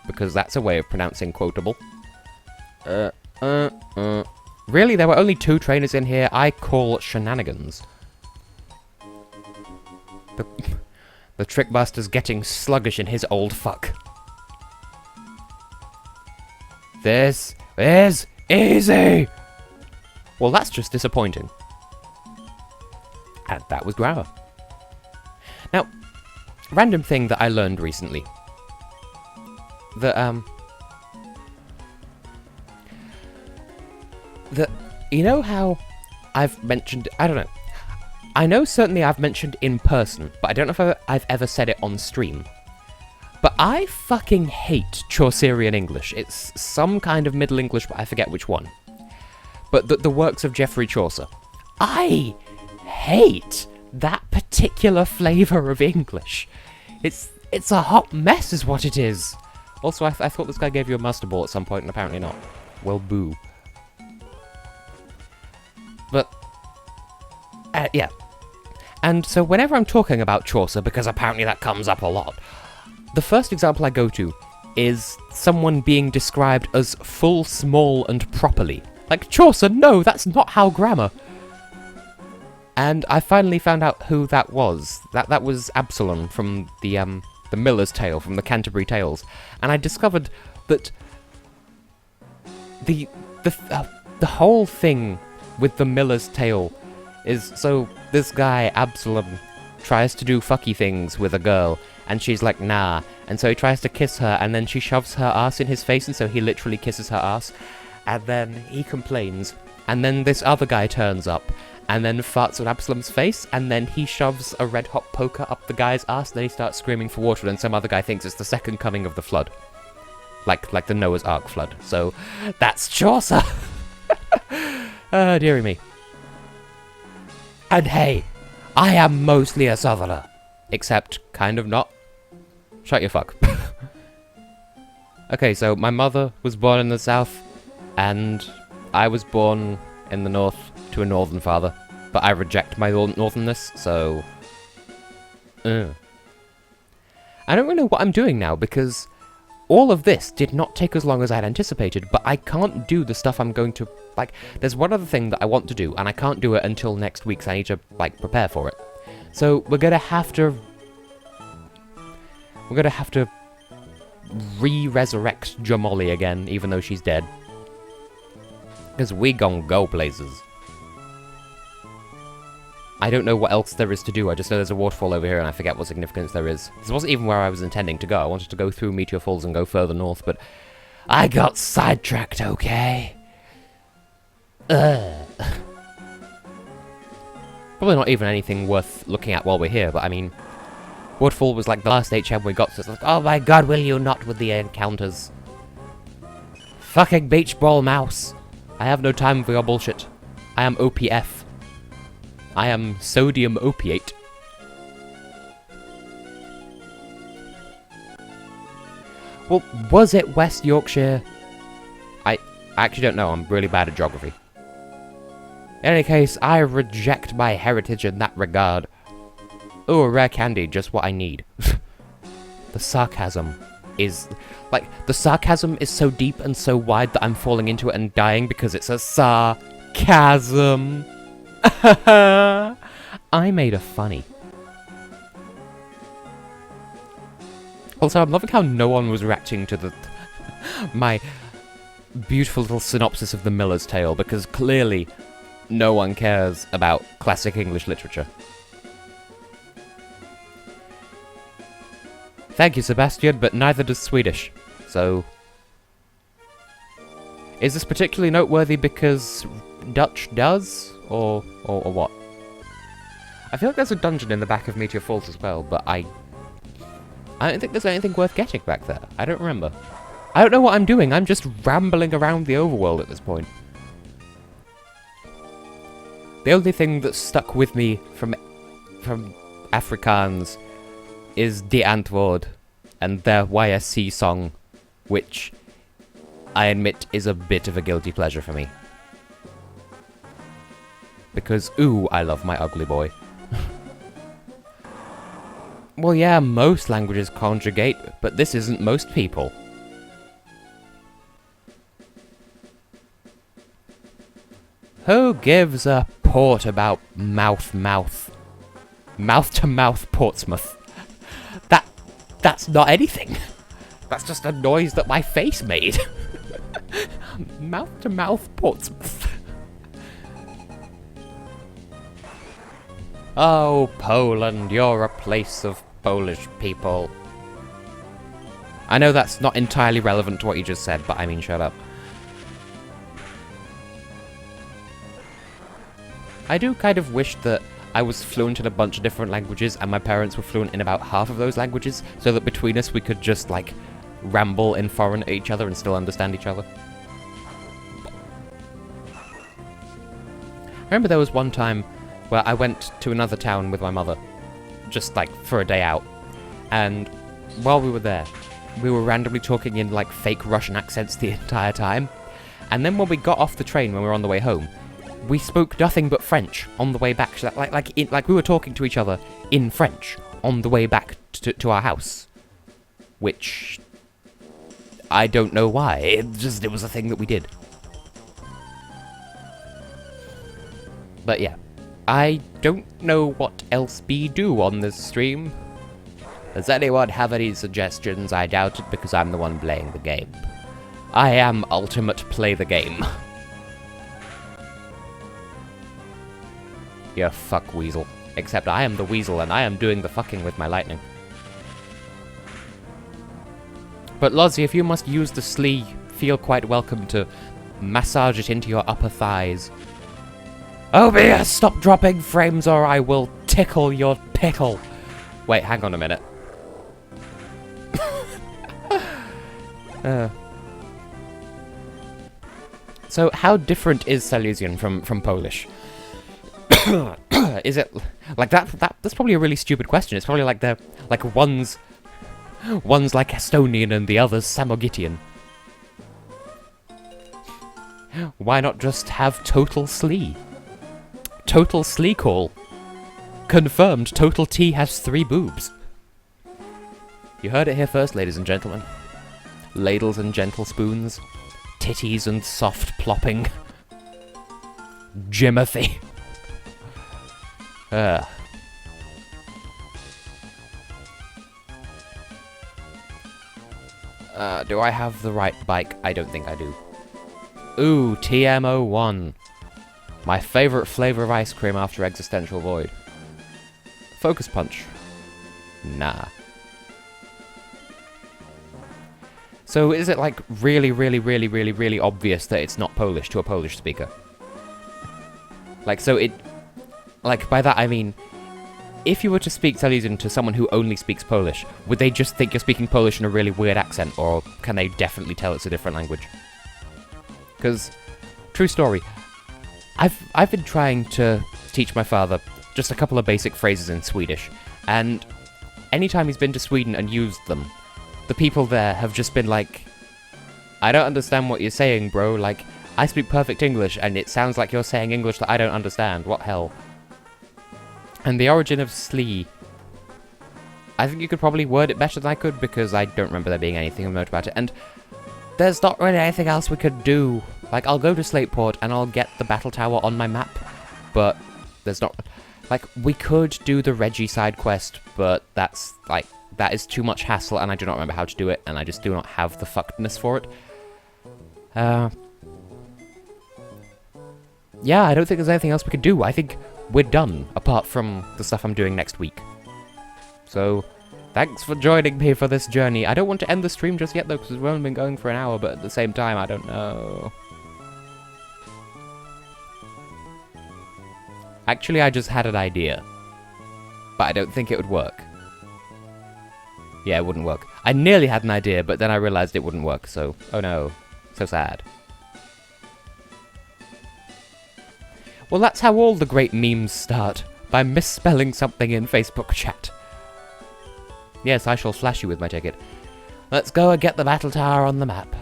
Because that's a way of pronouncing quotable. Really? There were only 2 trainers in here? I call shenanigans. The Trickmaster's getting sluggish in his old fuck. This is easy! Well, that's just disappointing. And that was grammar. Now, random thing that I learned recently. That, you know how I've mentioned... I don't know. I know certainly I've mentioned in person, but I don't know if I've ever said it on stream. But I fucking hate Chaucerian English. It's some kind of Middle English, but I forget which one. But the works of Geoffrey Chaucer. I hate that particular flavour of English. It's a hot mess is what it is. Also, I thought this guy gave you a master ball at some point, and apparently not. Well, boo. But, yeah. And so whenever I'm talking about Chaucer, because apparently that comes up a lot, the first example I go to is someone being described as full, small, and properly. Like, Chaucer, no, that's not how grammar. And I finally found out who that was. That was Absalom from the Miller's Tale, from the Canterbury Tales. And I discovered that the whole thing with the Miller's Tale is, so this guy, Absalom, tries to do fucky things with a girl, and she's like, nah. And so he tries to kiss her, and then she shoves her ass in his face, and so he literally kisses her ass. And then he complains, and then this other guy turns up, and then farts on Absalom's face, and then he shoves a red-hot poker up the guy's ass, and then he starts screaming for water, and some other guy thinks it's the second coming of the flood. Like the Noah's Ark flood. So, that's Chaucer! Dearie me. And hey, I am mostly a southerner. Except, kind of not. Shut your fuck. Okay, so my mother was born in the south, and I was born in the north to a northern father. But I reject my northernness, so... I don't really know what I'm doing now, because all of this did not take as long as I'd anticipated, but I can't do the stuff I'm going to... Like, there's one other thing that I want to do, and I can't do it until next week, so I need to, like, prepare for it. So, we're gonna have to re-resurrect Jamolly again, even though she's dead. Because we gon' go places. I don't know what else there is to do, I just know there's a waterfall over here and I forget what significance there is. This wasn't even where I was intending to go, I wanted to go through Meteor Falls and go further north, but I got sidetracked, okay? Probably not even anything worth looking at while we're here, but I mean... Waterfall was like the last HM we got, so it's like, oh my god, will you not with the encounters? Fucking beach ball mouse! I have no time for your bullshit. I am OPF. I am sodium opiate. Well, was it West Yorkshire? I actually don't know, I'm really bad at geography. In any case, I reject my heritage in that regard. Oh, a rare candy, just what I need. The sarcasm is... Like, the sarcasm is so deep and so wide that I'm falling into it and dying because it's a sarcasm. I made a funny. Also, I'm loving how no one was reacting to my beautiful little synopsis of the Miller's Tale, because clearly no one cares about classic English literature. Thank you, Sebastian, but neither does Swedish. So... is this particularly noteworthy because Dutch does? Or what? I feel like there's a dungeon in the back of Meteor Falls as well, but I don't think there's anything worth getting back there. I don't remember. I don't know what I'm doing. I'm just rambling around the overworld at this point. The only thing that's stuck with me from Afrikaans is Die Antwoord and their YSC song, which I admit is a bit of a guilty pleasure for me. Because, ooh, I love my ugly boy. Well, yeah, most languages conjugate, but this isn't most people. Who gives a port about mouth-to-mouth Portsmouth? That's not anything. That's just a noise that my face made. Mouth-to-mouth Portsmouth. Oh, Poland, you're a place of Polish people. I know that's not entirely relevant to what you just said, but I mean, shut up. I do kind of wish that I was fluent in a bunch of different languages and my parents were fluent in about half of those languages, so that between us we could just, like, ramble in foreign at each other and still understand each other. I remember there was one time where I went to another town with my mother, just, like, for a day out, and while we were there, we were randomly talking in, like, fake Russian accents the entire time, and then when we got off the train when we were on the way home, we spoke nothing but French on the way back, so that, like we were talking to each other in French on the way back to our house, which I don't know why, it was a thing that we did. But yeah, I don't know what else we do on this stream. Does anyone have any suggestions? I doubt it because I'm the one playing the game. I am ultimate play the game. You fuck weasel. Except I am the weasel and I am doing the fucking with my lightning. But Lozzie, if you must use the slee, feel quite welcome to massage it into your upper thighs. Obia, stop dropping frames or I will tickle your pickle. Wait, hang on a minute. So, how different is Silesian from Polish? Is it like that's probably a really stupid question. It's probably like they're like one's like Estonian and the other's Samogitian. Why not just have total slee? Total slee call. Confirmed, Total T has 3 boobs. You heard it here first, ladies and gentlemen. Ladles and gentle spoons. Titties and soft plopping. Jimothy. Do I have the right bike? I don't think I do. Ooh, TMO1. My favorite flavor of ice cream after Existential Void. Focus Punch. Nah. So is it like really obvious that it's not Polish to a Polish speaker? Like, so it... Like, by that I mean, if you were to speak Silesian to someone who only speaks Polish, would they just think you're speaking Polish in a really weird accent, or can they definitely tell it's a different language? Because, true story, I've been trying to teach my father just a couple of basic phrases in Swedish, and anytime he's been to Sweden and used them, the people there have just been like, I don't understand what you're saying, bro, like, I speak perfect English, and it sounds like you're saying English that I don't understand, what hell? And the origin of slee, I think you could probably word it better than I could, because I don't remember there being anything of note about it, and there's not really anything else we could do. Like, I'll go to Slateport, and I'll get the battle tower on my map, but there's not... Like, we could do the Reggie side quest, but that's, like, that is too much hassle, and I do not remember how to do it, and I just do not have the fuckedness for it. yeah, I don't think there's anything else we can do. I think we're done, apart from the stuff I'm doing next week. So, thanks for joining me for this journey. I don't want to end the stream just yet, though, because we've only been going for an hour, but at the same time, I don't know. Actually, I just had an idea. But I don't think it would work. Yeah, it wouldn't work. I nearly had an idea, but then I realized it wouldn't work, so... Oh no. So sad. Well, that's how all the great memes start. By misspelling something in Facebook chat. Yes, I shall flash you with my ticket. Let's go and get the battle tower on the map.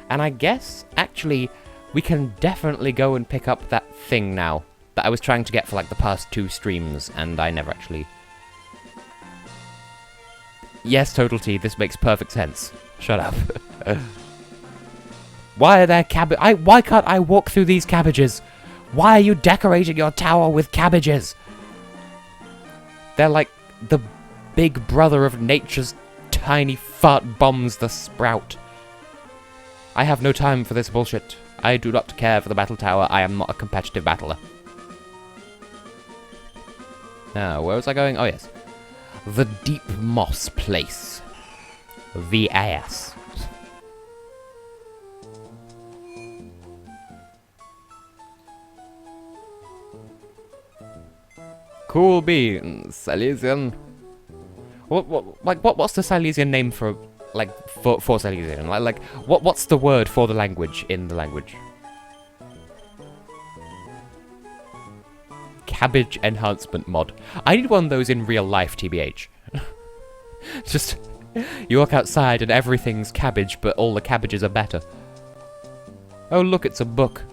And I guess, actually, we can definitely go and pick up that thing now. That I was trying to get for, like, the past 2 streams, and I never actually... Yes, Total T, this makes perfect sense. Shut up. Why are there why can't I walk through these cabbages? Why are you decorating your tower with cabbages? They're like the big brother of nature's tiny fart bombs, the sprout. I have no time for this bullshit. I do not care for the battle tower. I am not a competitive battler. Now, where was I going? Oh, yes. The Deep Moss Place. VAS. Cool beans, Silesian. What's the Silesian name for, like, for Silesian? What's the word for the language in the language? Cabbage enhancement mod. I need one of those in real life, TBH. Just, you walk outside and everything's cabbage, but all the cabbages are better. Oh look, it's a book.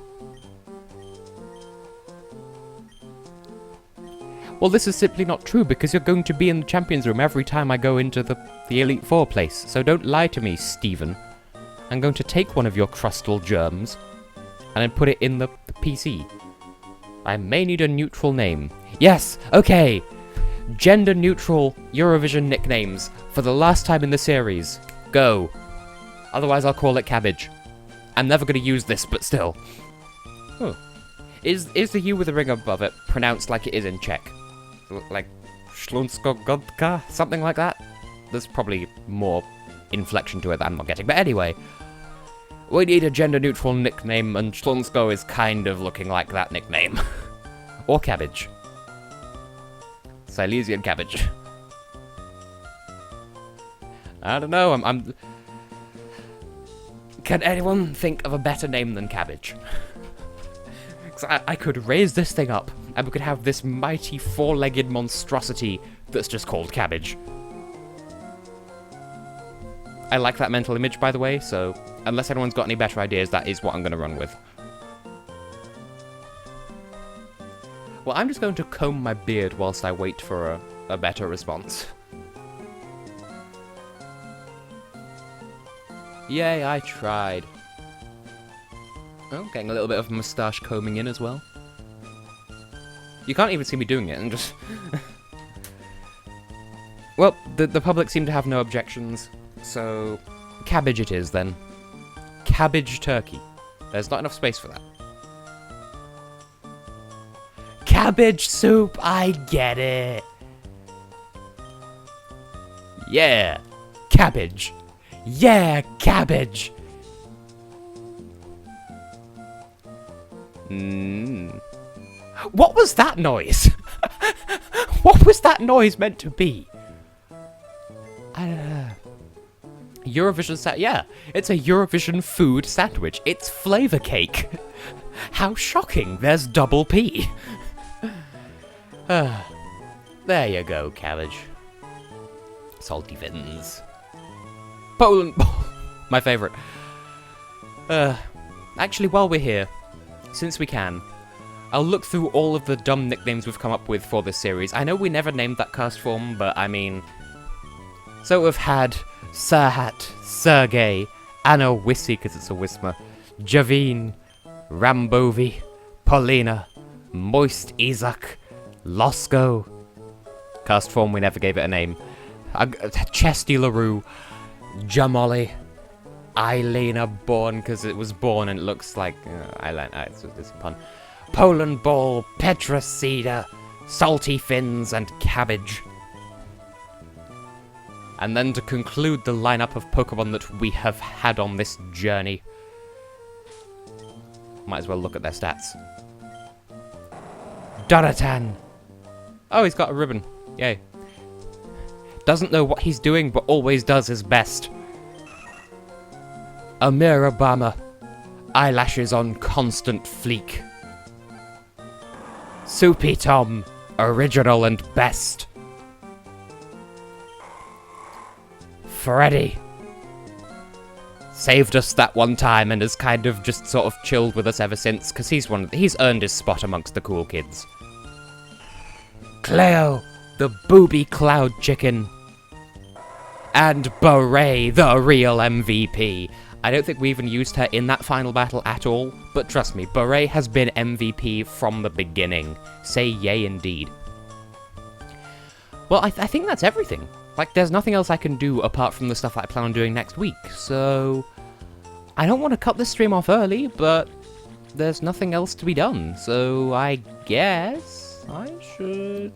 Well, this is simply not true, because you're going to be in the Champions Room every time I go into the Elite Four place, so don't lie to me, Stephen. I'm going to take one of your crustal germs, and then put it in the PC. I may need a neutral name. Yes, okay! Gender-neutral Eurovision nicknames for the last time in the series. Go. Otherwise I'll call it Cabbage. I'm never going to use this, but still. Oh. Is the U with a ring above it pronounced like it is in Czech? Like Schlunskogodka? Something like that? There's probably more inflection to it that I'm not getting. But anyway, we need a gender-neutral nickname, and Schlunsko is kind of looking like that nickname. Or Cabbage. Silesian Cabbage. I don't know, I'm... Can anyone think of a better name than Cabbage? I could raise this thing up, and we could have this mighty 4-legged monstrosity that's just called Cabbage. I like that mental image, by the way, so unless anyone's got any better ideas, that is what I'm going to run with. Well, I'm just going to comb my beard whilst I wait for a better response. Yay, I tried. Oh, getting a little bit of moustache combing in as well. You can't even see me doing it, and just... Well, the public seem to have no objections, so... Cabbage it is, then. Cabbage turkey. There's not enough space for that. Cabbage soup, I get it! Yeah! Cabbage! Yeah, cabbage! What was that noise? What was that noise meant to be? Eurovision yeah, it's a Eurovision food sandwich. It's flavor cake. How shocking, there's double P. There you go, cabbage. Salty Fins. Poland, my favorite. Actually, while we're here, since we can, I'll look through all of the dumb nicknames we've come up with for this series. I know we never named that cast form, but I mean... So we've had Serhat, Sergey, Anna Wissy, because it's a Wisma, Javine, Rambovi, Paulina, Moist Isaac, Losco. Cast form, we never gave it a name. Chesty LaRue, Jamoli, Eilena Born, because it was born and it looks like... it's a pun. Poland Ball, Petrocida, Salty Fins, and Cabbage. And then to conclude the lineup of Pokemon that we have had on this journey. Might as well look at their stats. Donatan! Oh, he's got a ribbon. Yay. Doesn't know what he's doing, but always does his best. Amir Obama. Eyelashes on constant fleek. Soupy Tom. Original and best. Freddy. Saved us that one time and has kind of just sort of chilled with us ever since, because he's earned his spot amongst the cool kids. Cleo, the booby cloud chicken. And Beret, the real MVP. I don't think we even used her in that final battle at all, but trust me, Beret has been MVP from the beginning. Say yay indeed. Well, I think that's everything. Like, there's nothing else I can do apart from the stuff that I plan on doing next week, so... I don't want to cut this stream off early, but there's nothing else to be done, so I guess I should...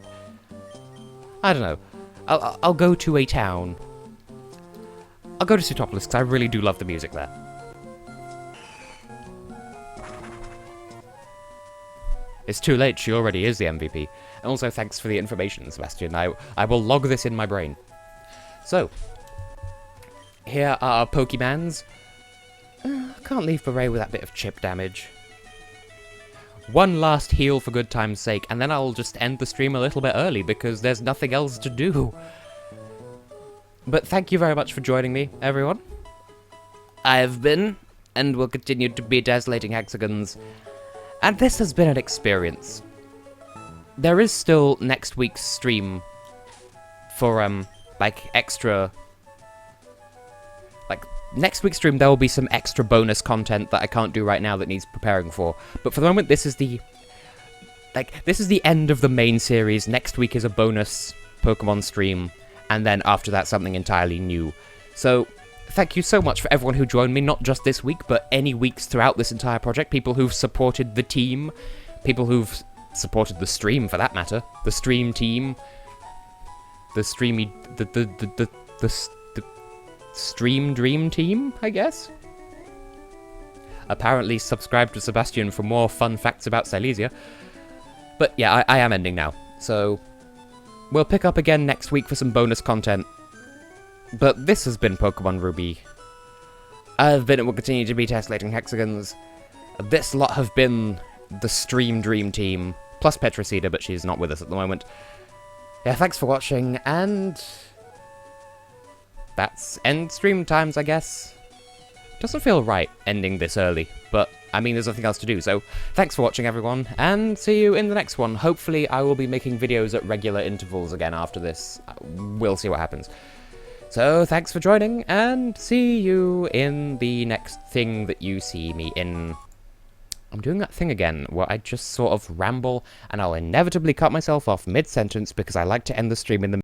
I don't know. I'll go to a town. I'll go to Sutopolis, because I really do love the music there. It's too late, she already is the MVP. And also, thanks for the information, Sebastian. I will log this in my brain. So, here are our Pokemans. I can't leave Beret with that bit of chip damage. One last heal for good time's sake, and then I'll just end the stream a little bit early, because there's nothing else to do. But thank you very much for joining me, everyone. I have been, and will continue to be, Tessellating Hexagons, and this has been an experience. There is still next week's stream for, like, extra... Like, next week's stream there will be some extra bonus content that I can't do right now that needs preparing for. But for the moment, this is the... Like, this is the end of the main series. Next week is a bonus Pokemon stream, and then after that, something entirely new. So, thank you so much for everyone who joined me, not just this week, but any weeks throughout this entire project. People who've supported the team, people who've supported the stream, for that matter. The stream team. The Stream Dream team, I guess? Apparently subscribe to Sebastian for more fun facts about Silesia. But yeah, I am ending now. So, we'll pick up again next week for some bonus content. But this has been Pokemon Ruby. I've been and will continue to be Tessellating Hexagons. This lot have been the Stream Dream team, plus Petrocida, but she's not with us at the moment. Yeah, thanks for watching, and... that's end stream times, I guess. Doesn't feel right ending this early, but, I mean, there's nothing else to do, so thanks for watching, everyone, and see you in the next one. Hopefully, I will be making videos at regular intervals again after this. We'll see what happens. So, thanks for joining, and see you in the next thing that you see me in. I'm doing that thing again, where I just sort of ramble, and I'll inevitably cut myself off mid-sentence because I like to end the stream in the